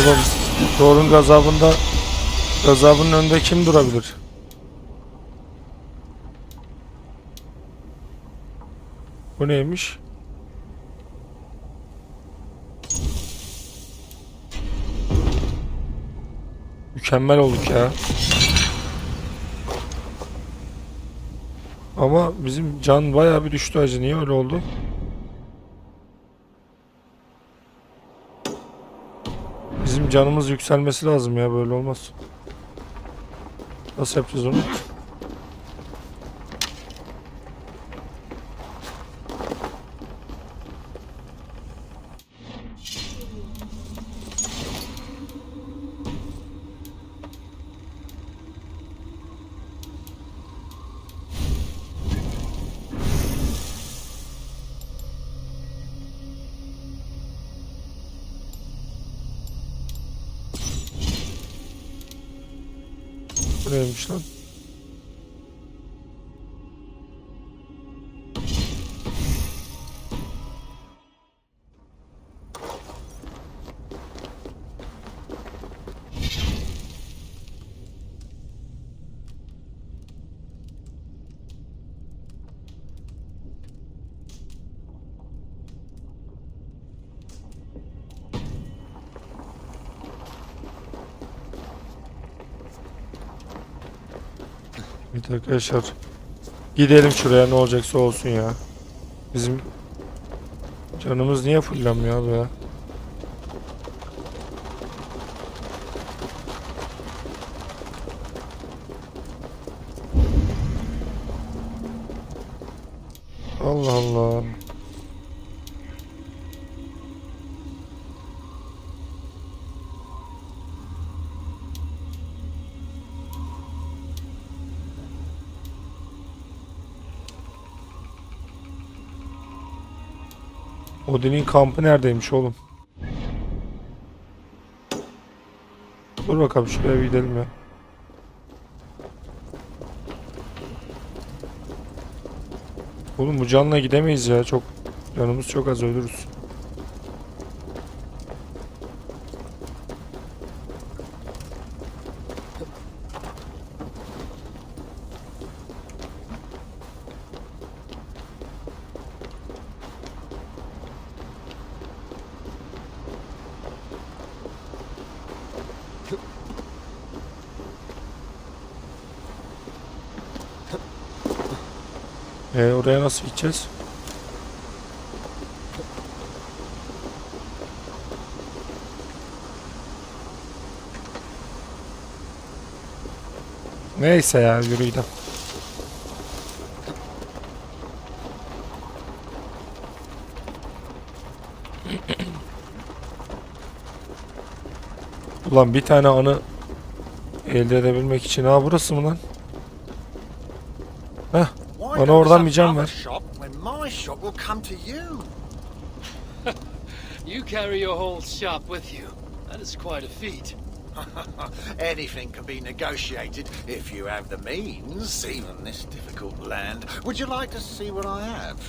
Oğlum doğrun gazabının önünde kim durabilir? Bu neymiş? Mükemmel olduk ya. Ama bizim can bayağı bir düştü acı. Niye öyle oldu? Bizim canımız yükselmesi lazım ya, böyle olmaz. Nasıl yapacağız onu? Bu neymiş lan? Evet arkadaşlar. Gidelim şuraya, ne olacaksa olsun ya. Bizim canımız niye fullenmiyor abi ya? Allah Allah. Odin'in kampı neredeymiş oğlum? Dur bakalım, şuraya bir gidelim ya. Oğlum bu canla gidemeyiz ya, çok canımız çok az, ölürüz. Oraya nasıl gideceğiz? Neyse ya, yürü gidelim. Ulan bir tane anı elde edebilmek için. Ha, burası mı lan? Heh. Bana oradan bir can ver. You carry your whole shop with you. That is quite a feat. Anything can be negotiated if you have the means, even this difficult land. Would you like to see what I have?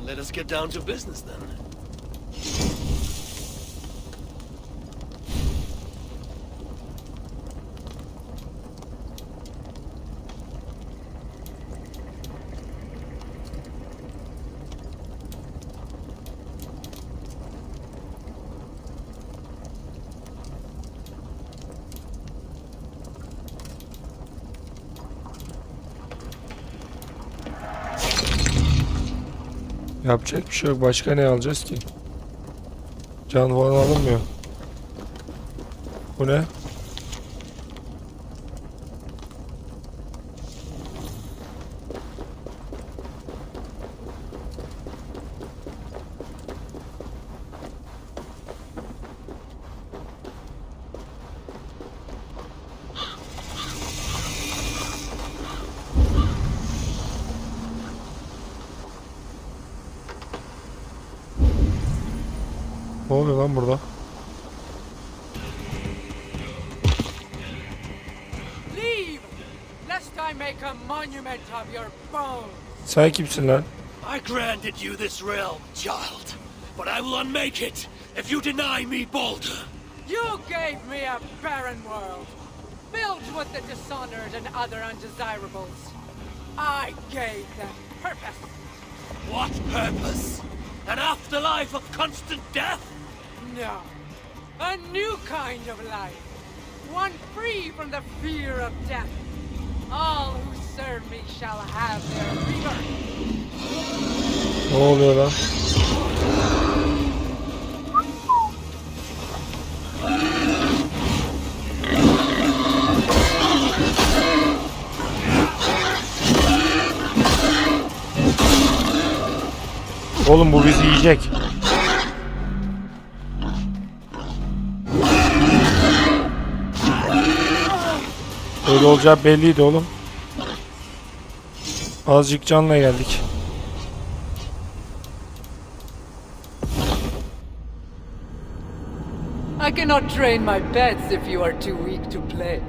Let us get down to business then. Yapacak bir şey yok. Başka ne alacağız ki? Can falan alınmıyor. Bu ne? Ne oluyor lan burada? Leave, lest I make a monument of your bones. Sen kimsin lan? I granted you this realm, child, but I will unmake it if you deny me Balder. You gave me a barren world, filled with the dishonored and other undesirables. I gave them purpose. What purpose? An afterlife of constant death? No. A new kind of life. One free from the fear of death. All who serve me shall have their rebirth. Ne oluyor lan? Oğlum bu bizi yiyecek. Öyle olacağı belliydi oğlum. Azıcık canla geldik. I cannot train my pets if you are too weak to play.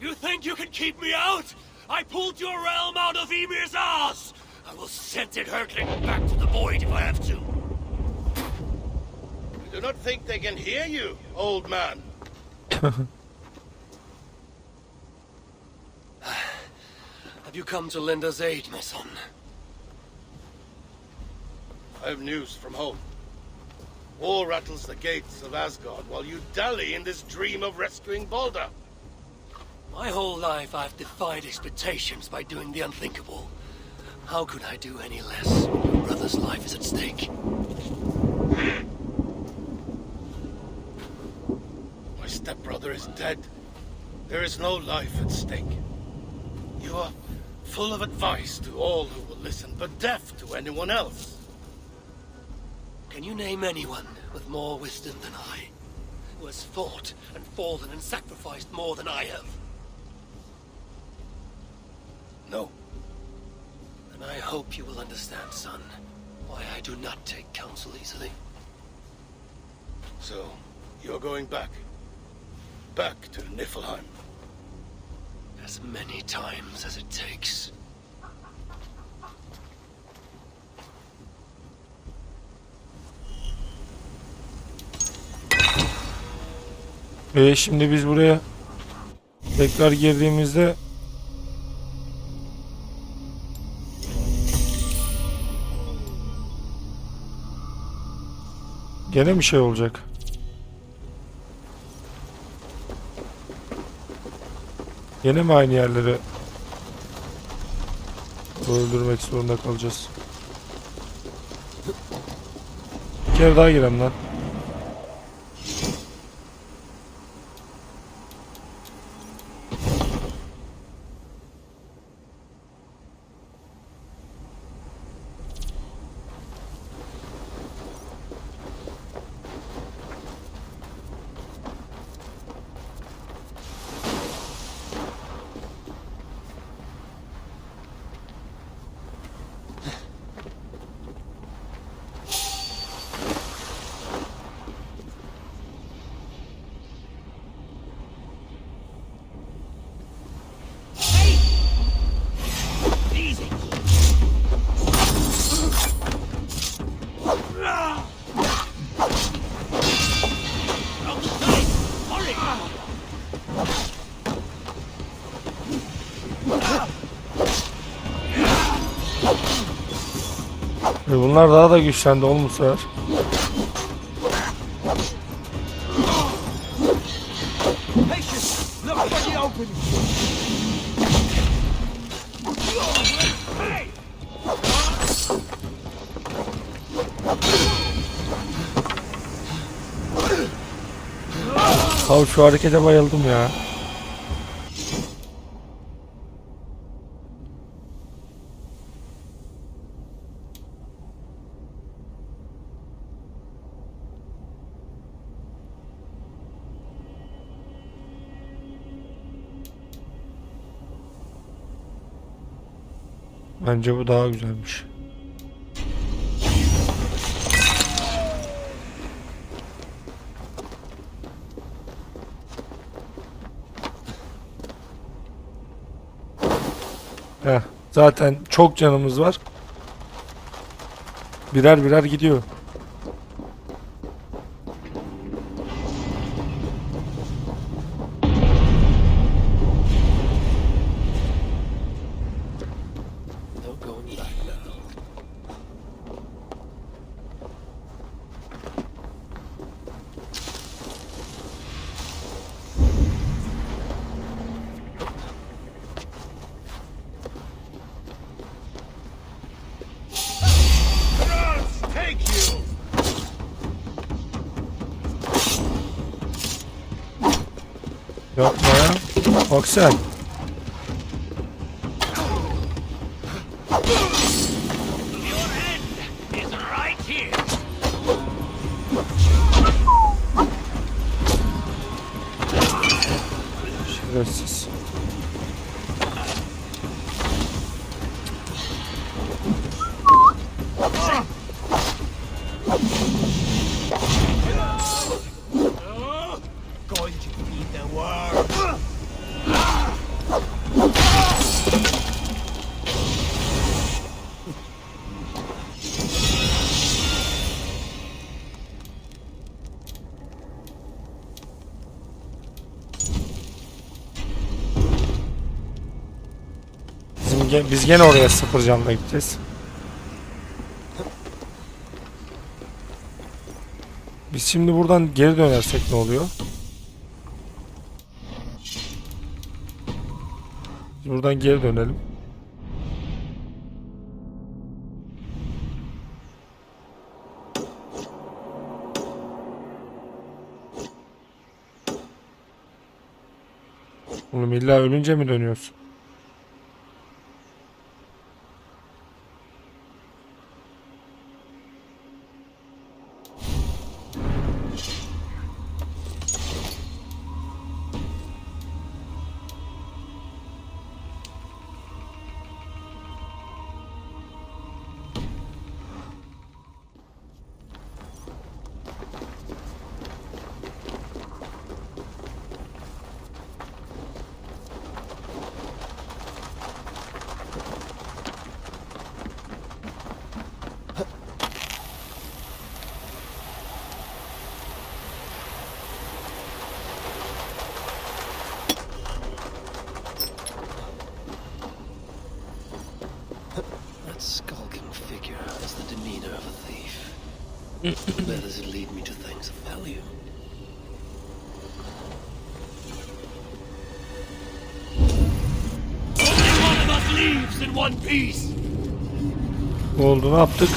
You think you can keep me out? I pulled your realm out of Ymir's ass! I will send it hurtling back to the void if I have to. I do not think they can hear you, old man. Have you come to lend us aid, my son? I have news from home. War rattles the gates of Asgard while you dally in this dream of rescuing Balder. My whole life I've defied expectations by doing the unthinkable. How could I do any less when your brother's life is at stake? My stepbrother is dead. There is no life at stake. You are full of advice to all who will listen, but deaf to anyone else. Can you name anyone with more wisdom than I? Who has fought and fallen and sacrificed more than I have? No. And I hope you will understand, son, why I do not take counsel easily. So, you're going back? Back to Niflheim? As many times as it takes. Şimdi biz buraya tekrar girdiğimizde gene bir şey olacak. Gene mi aynı yerleri öldürmek zorunda kalacağız? Bir kere daha girelim lan. Bunlar daha da güçlendi oğlum bu sefer. Abi şu harekete bayıldım ya. Bence bu daha güzelmiş. Heh, zaten çok canımız var. Birer birer gidiyor. No going back now. Take you! Yapma ya. Bak sen. Is right here. Şerefsiz. Going to feed the world. Biz gene oraya sıfır canla gideceğiz. Biz şimdi buradan geri dönersek ne oluyor? Biz buradan geri dönelim. Oğlum illa ölünce mi dönüyorsun? That skulking figure has the demeanor of a thief. Where does it lead me to things of value? Only one of us leaves in one piece. Ne oldu, ne yaptık?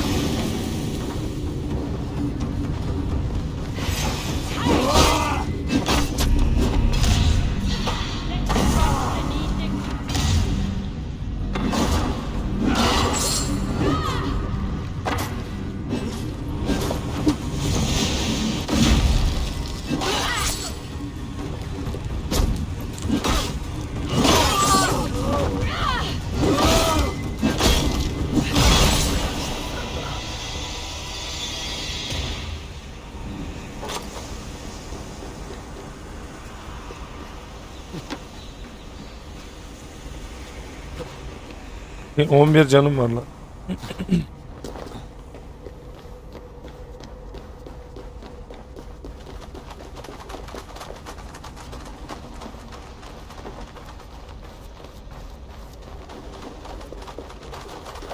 E, 11 canım var lan. I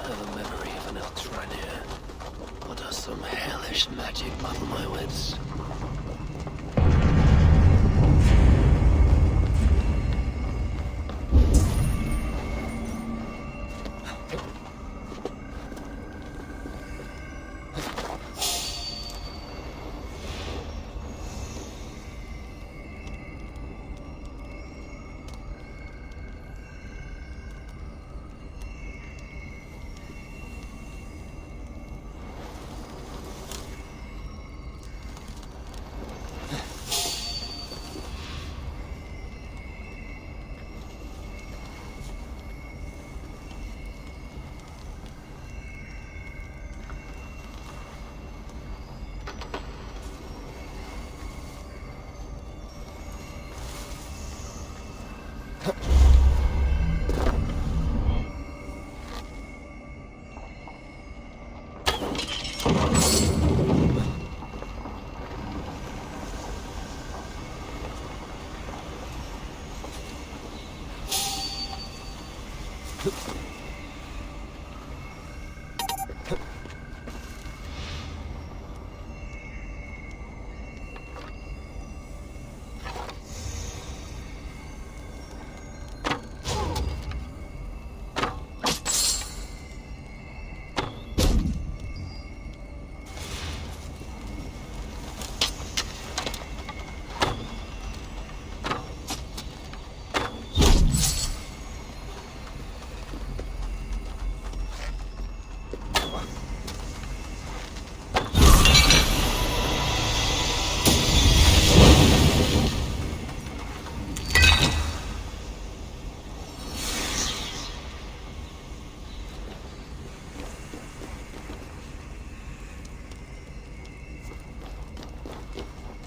have a memory of an elk shrine here. What does some hellish magic muddle my wits?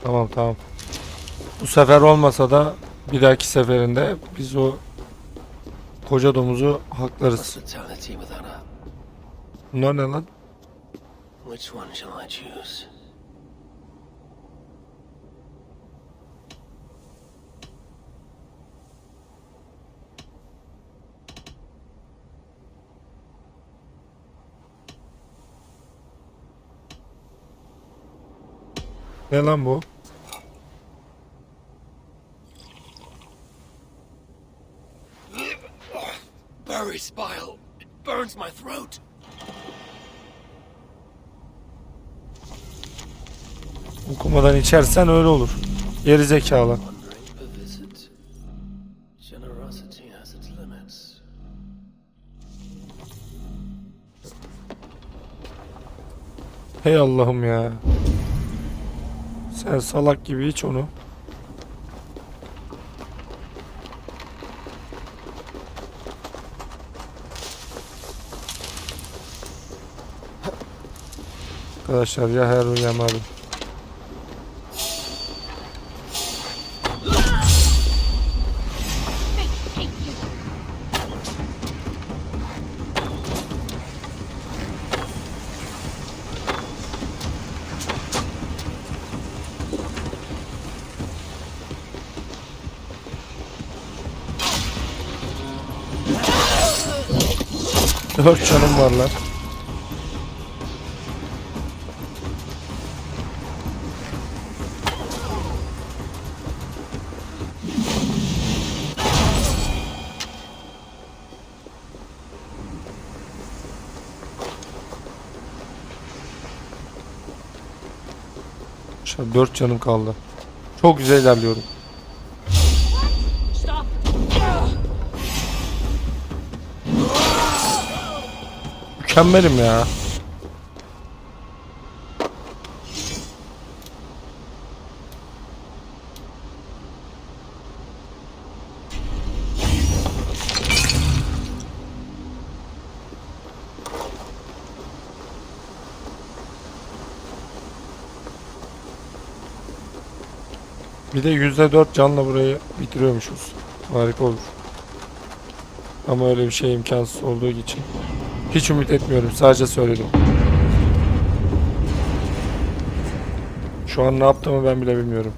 Tamam tamam. Bu sefer olmasa da bir dahaki seferinde biz o koca domuzu haklarız. Hospitality with honor. Bunlar ne lan? Which one shall I choose? Ne lan bu? Bury bile. It burns my throat. Okumadan içersen öyle olur. Geri zekalı. Wondering a visit. Generosity has its limits. Hey Allah'ım ya. Sen salak gibi iç onu. Arkadaşlar ya her uyamadım. Dört canım var lan. Şu an 4 canım kaldı. Çok güzel ilerliyorum. Mükemmelim ya. Bir de %4 canla burayı bitiriyormuşuz. Harika olur. Ama öyle bir şey imkansız olduğu için hiç ümit etmiyorum. Sadece söyledim. Şu an ne yaptığımı ben bile bilmiyorum.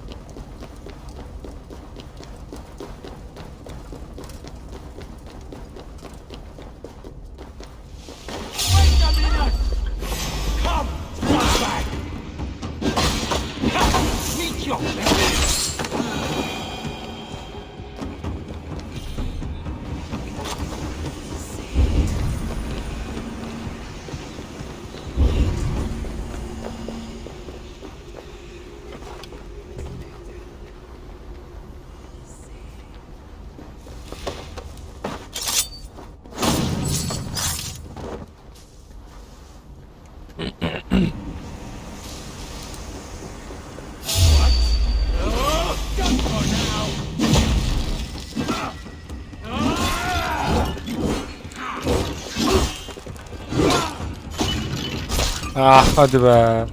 Ah hadi be.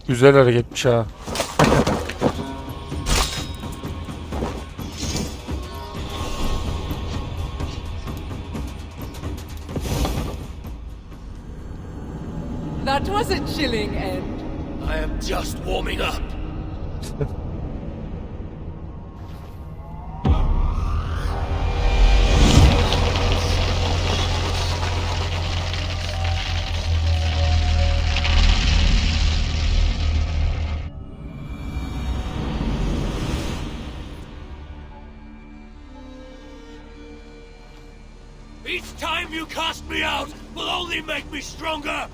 Güzel hareketmiş ha. That was a chilling end. I am just warming up. Each time you cast me out will only make me stronger.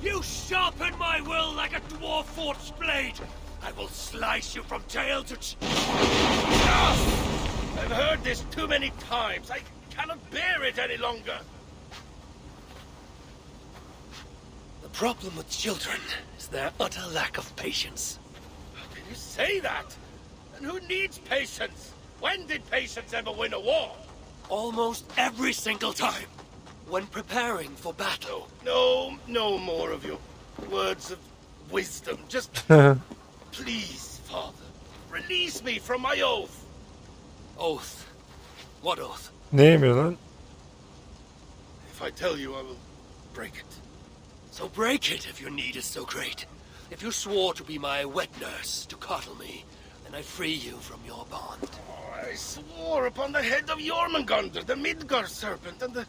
You sharpen my will like a dwarf-forged blade. I will slice you from tail to I've heard this too many times. I cannot bear it any longer. The problem with children is their utter lack of patience. How can you say that? And who needs patience? When did patience ever win a war? Almost every single time. When preparing for battle. No more of your words of wisdom. Just please, Father, release me from my oath. Oath? What oath? Ne yemiyor lan? If I tell you, I will break it. So break it if your need is so great. If you swore to be my wet nurse, to coddle me, then I free you from your bond. I swore upon the head of Jormungandr, the Midgard serpent, and the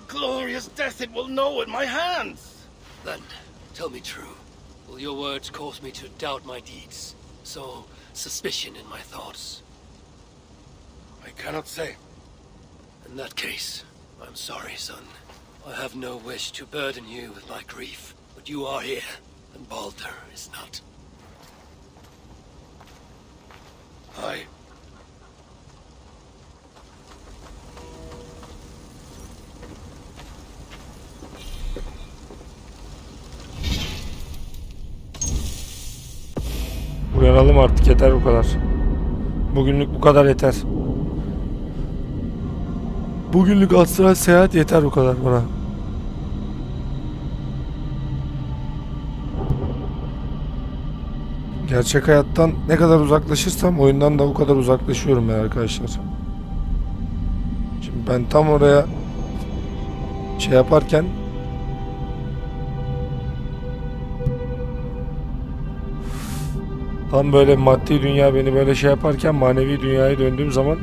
glorious death it will know at my hands. Then, tell me true. Will your words cause me to doubt my deeds? Sow suspicion in my thoughts? I cannot say. In that case, I'm sorry, son. I have no wish to burden you with my grief, but you are here, and Balder is not. I... Uyanalım artık, yeter bu kadar. Bugünlük bu kadar yeter. Bugünlük astral seyahat yeter bu kadar bana. Gerçek hayattan ne kadar uzaklaşırsam oyundan da o kadar uzaklaşıyorum ben arkadaşlar. Şimdi ben tam oraya şey yaparken tam böyle maddi dünya beni böyle şey yaparken manevi dünyaya döndüğüm zaman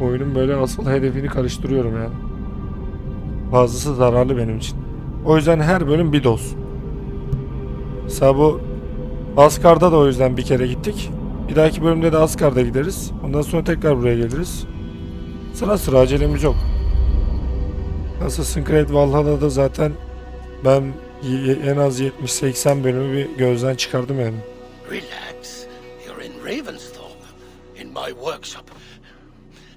oyunun böyle asıl hedefini karıştırıyorum yani. Fazlası zararlı benim için. O yüzden her bölüm bir doz. Mesela bu Asgard'a da o yüzden bir kere gittik. Bir dahaki bölümde de Asgard'a gideriz. Ondan sonra tekrar buraya geliriz. Sıra sıra, acelemiz yok. Assassin's Creed Valhalla'da zaten ben en az 70-80 bölümü bir gözden çıkardım yani. Relax. You're in Ravensthorpe, in my workshop.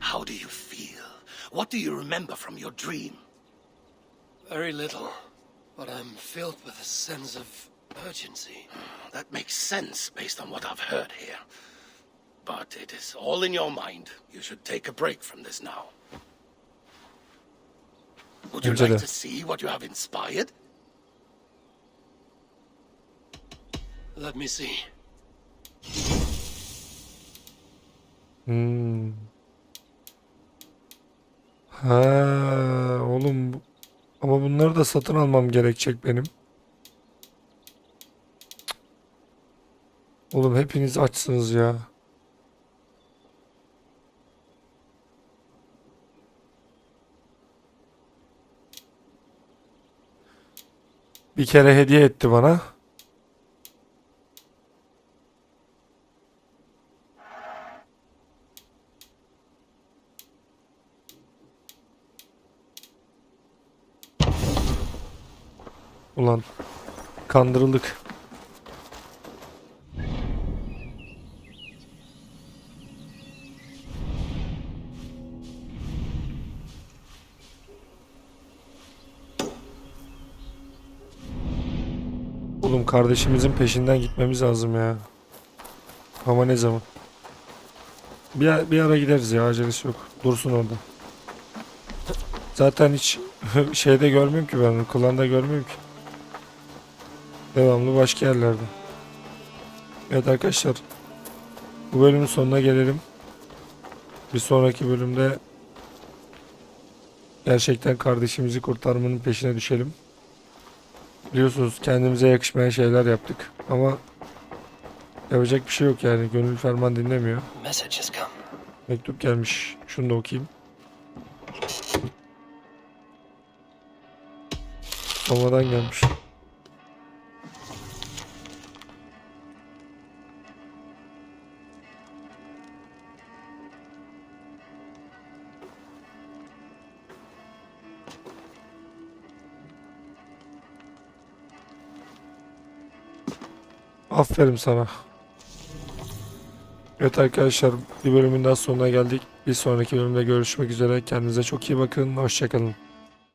How do you feel? What do you remember from your dream? Very little, but I'm filled with a sense of urgency. That makes sense based on what I've heard here. But it is all in your mind. You should take a break from this now. Would you like to see what you have inspired? Let me see. Ha, oğlum ama bunları da satın almam gerekecek benim. Oğlum hepiniz açsınız ya. Bir kere hediye etti bana. Ulan kandırıldık. Oğlum kardeşimizin peşinden gitmemiz lazım ya. Ama ne zaman? Bir ara gideriz ya, acelesi yok. Dursun orada. Zaten hiç şeyde görmüyorum ki ben onu. Klanda görmüyorum ki. Devamlı başka yerlerde. Evet arkadaşlar. Bu bölümün sonuna gelelim. Bir sonraki bölümde gerçekten kardeşimizi kurtarmanın peşine düşelim. Biliyorsunuz kendimize yakışmayan şeyler yaptık ama yapacak bir şey yok yani. Gönül ferman dinlemiyor. Message has come. Mektup gelmiş. Şunu da okuyayım. Sonradan gelmiş. Aferin sana. Evet arkadaşlar, bir bölümün daha sonuna geldik. Bir sonraki bölümde görüşmek üzere. Kendinize çok iyi bakın. Hoşça kalın.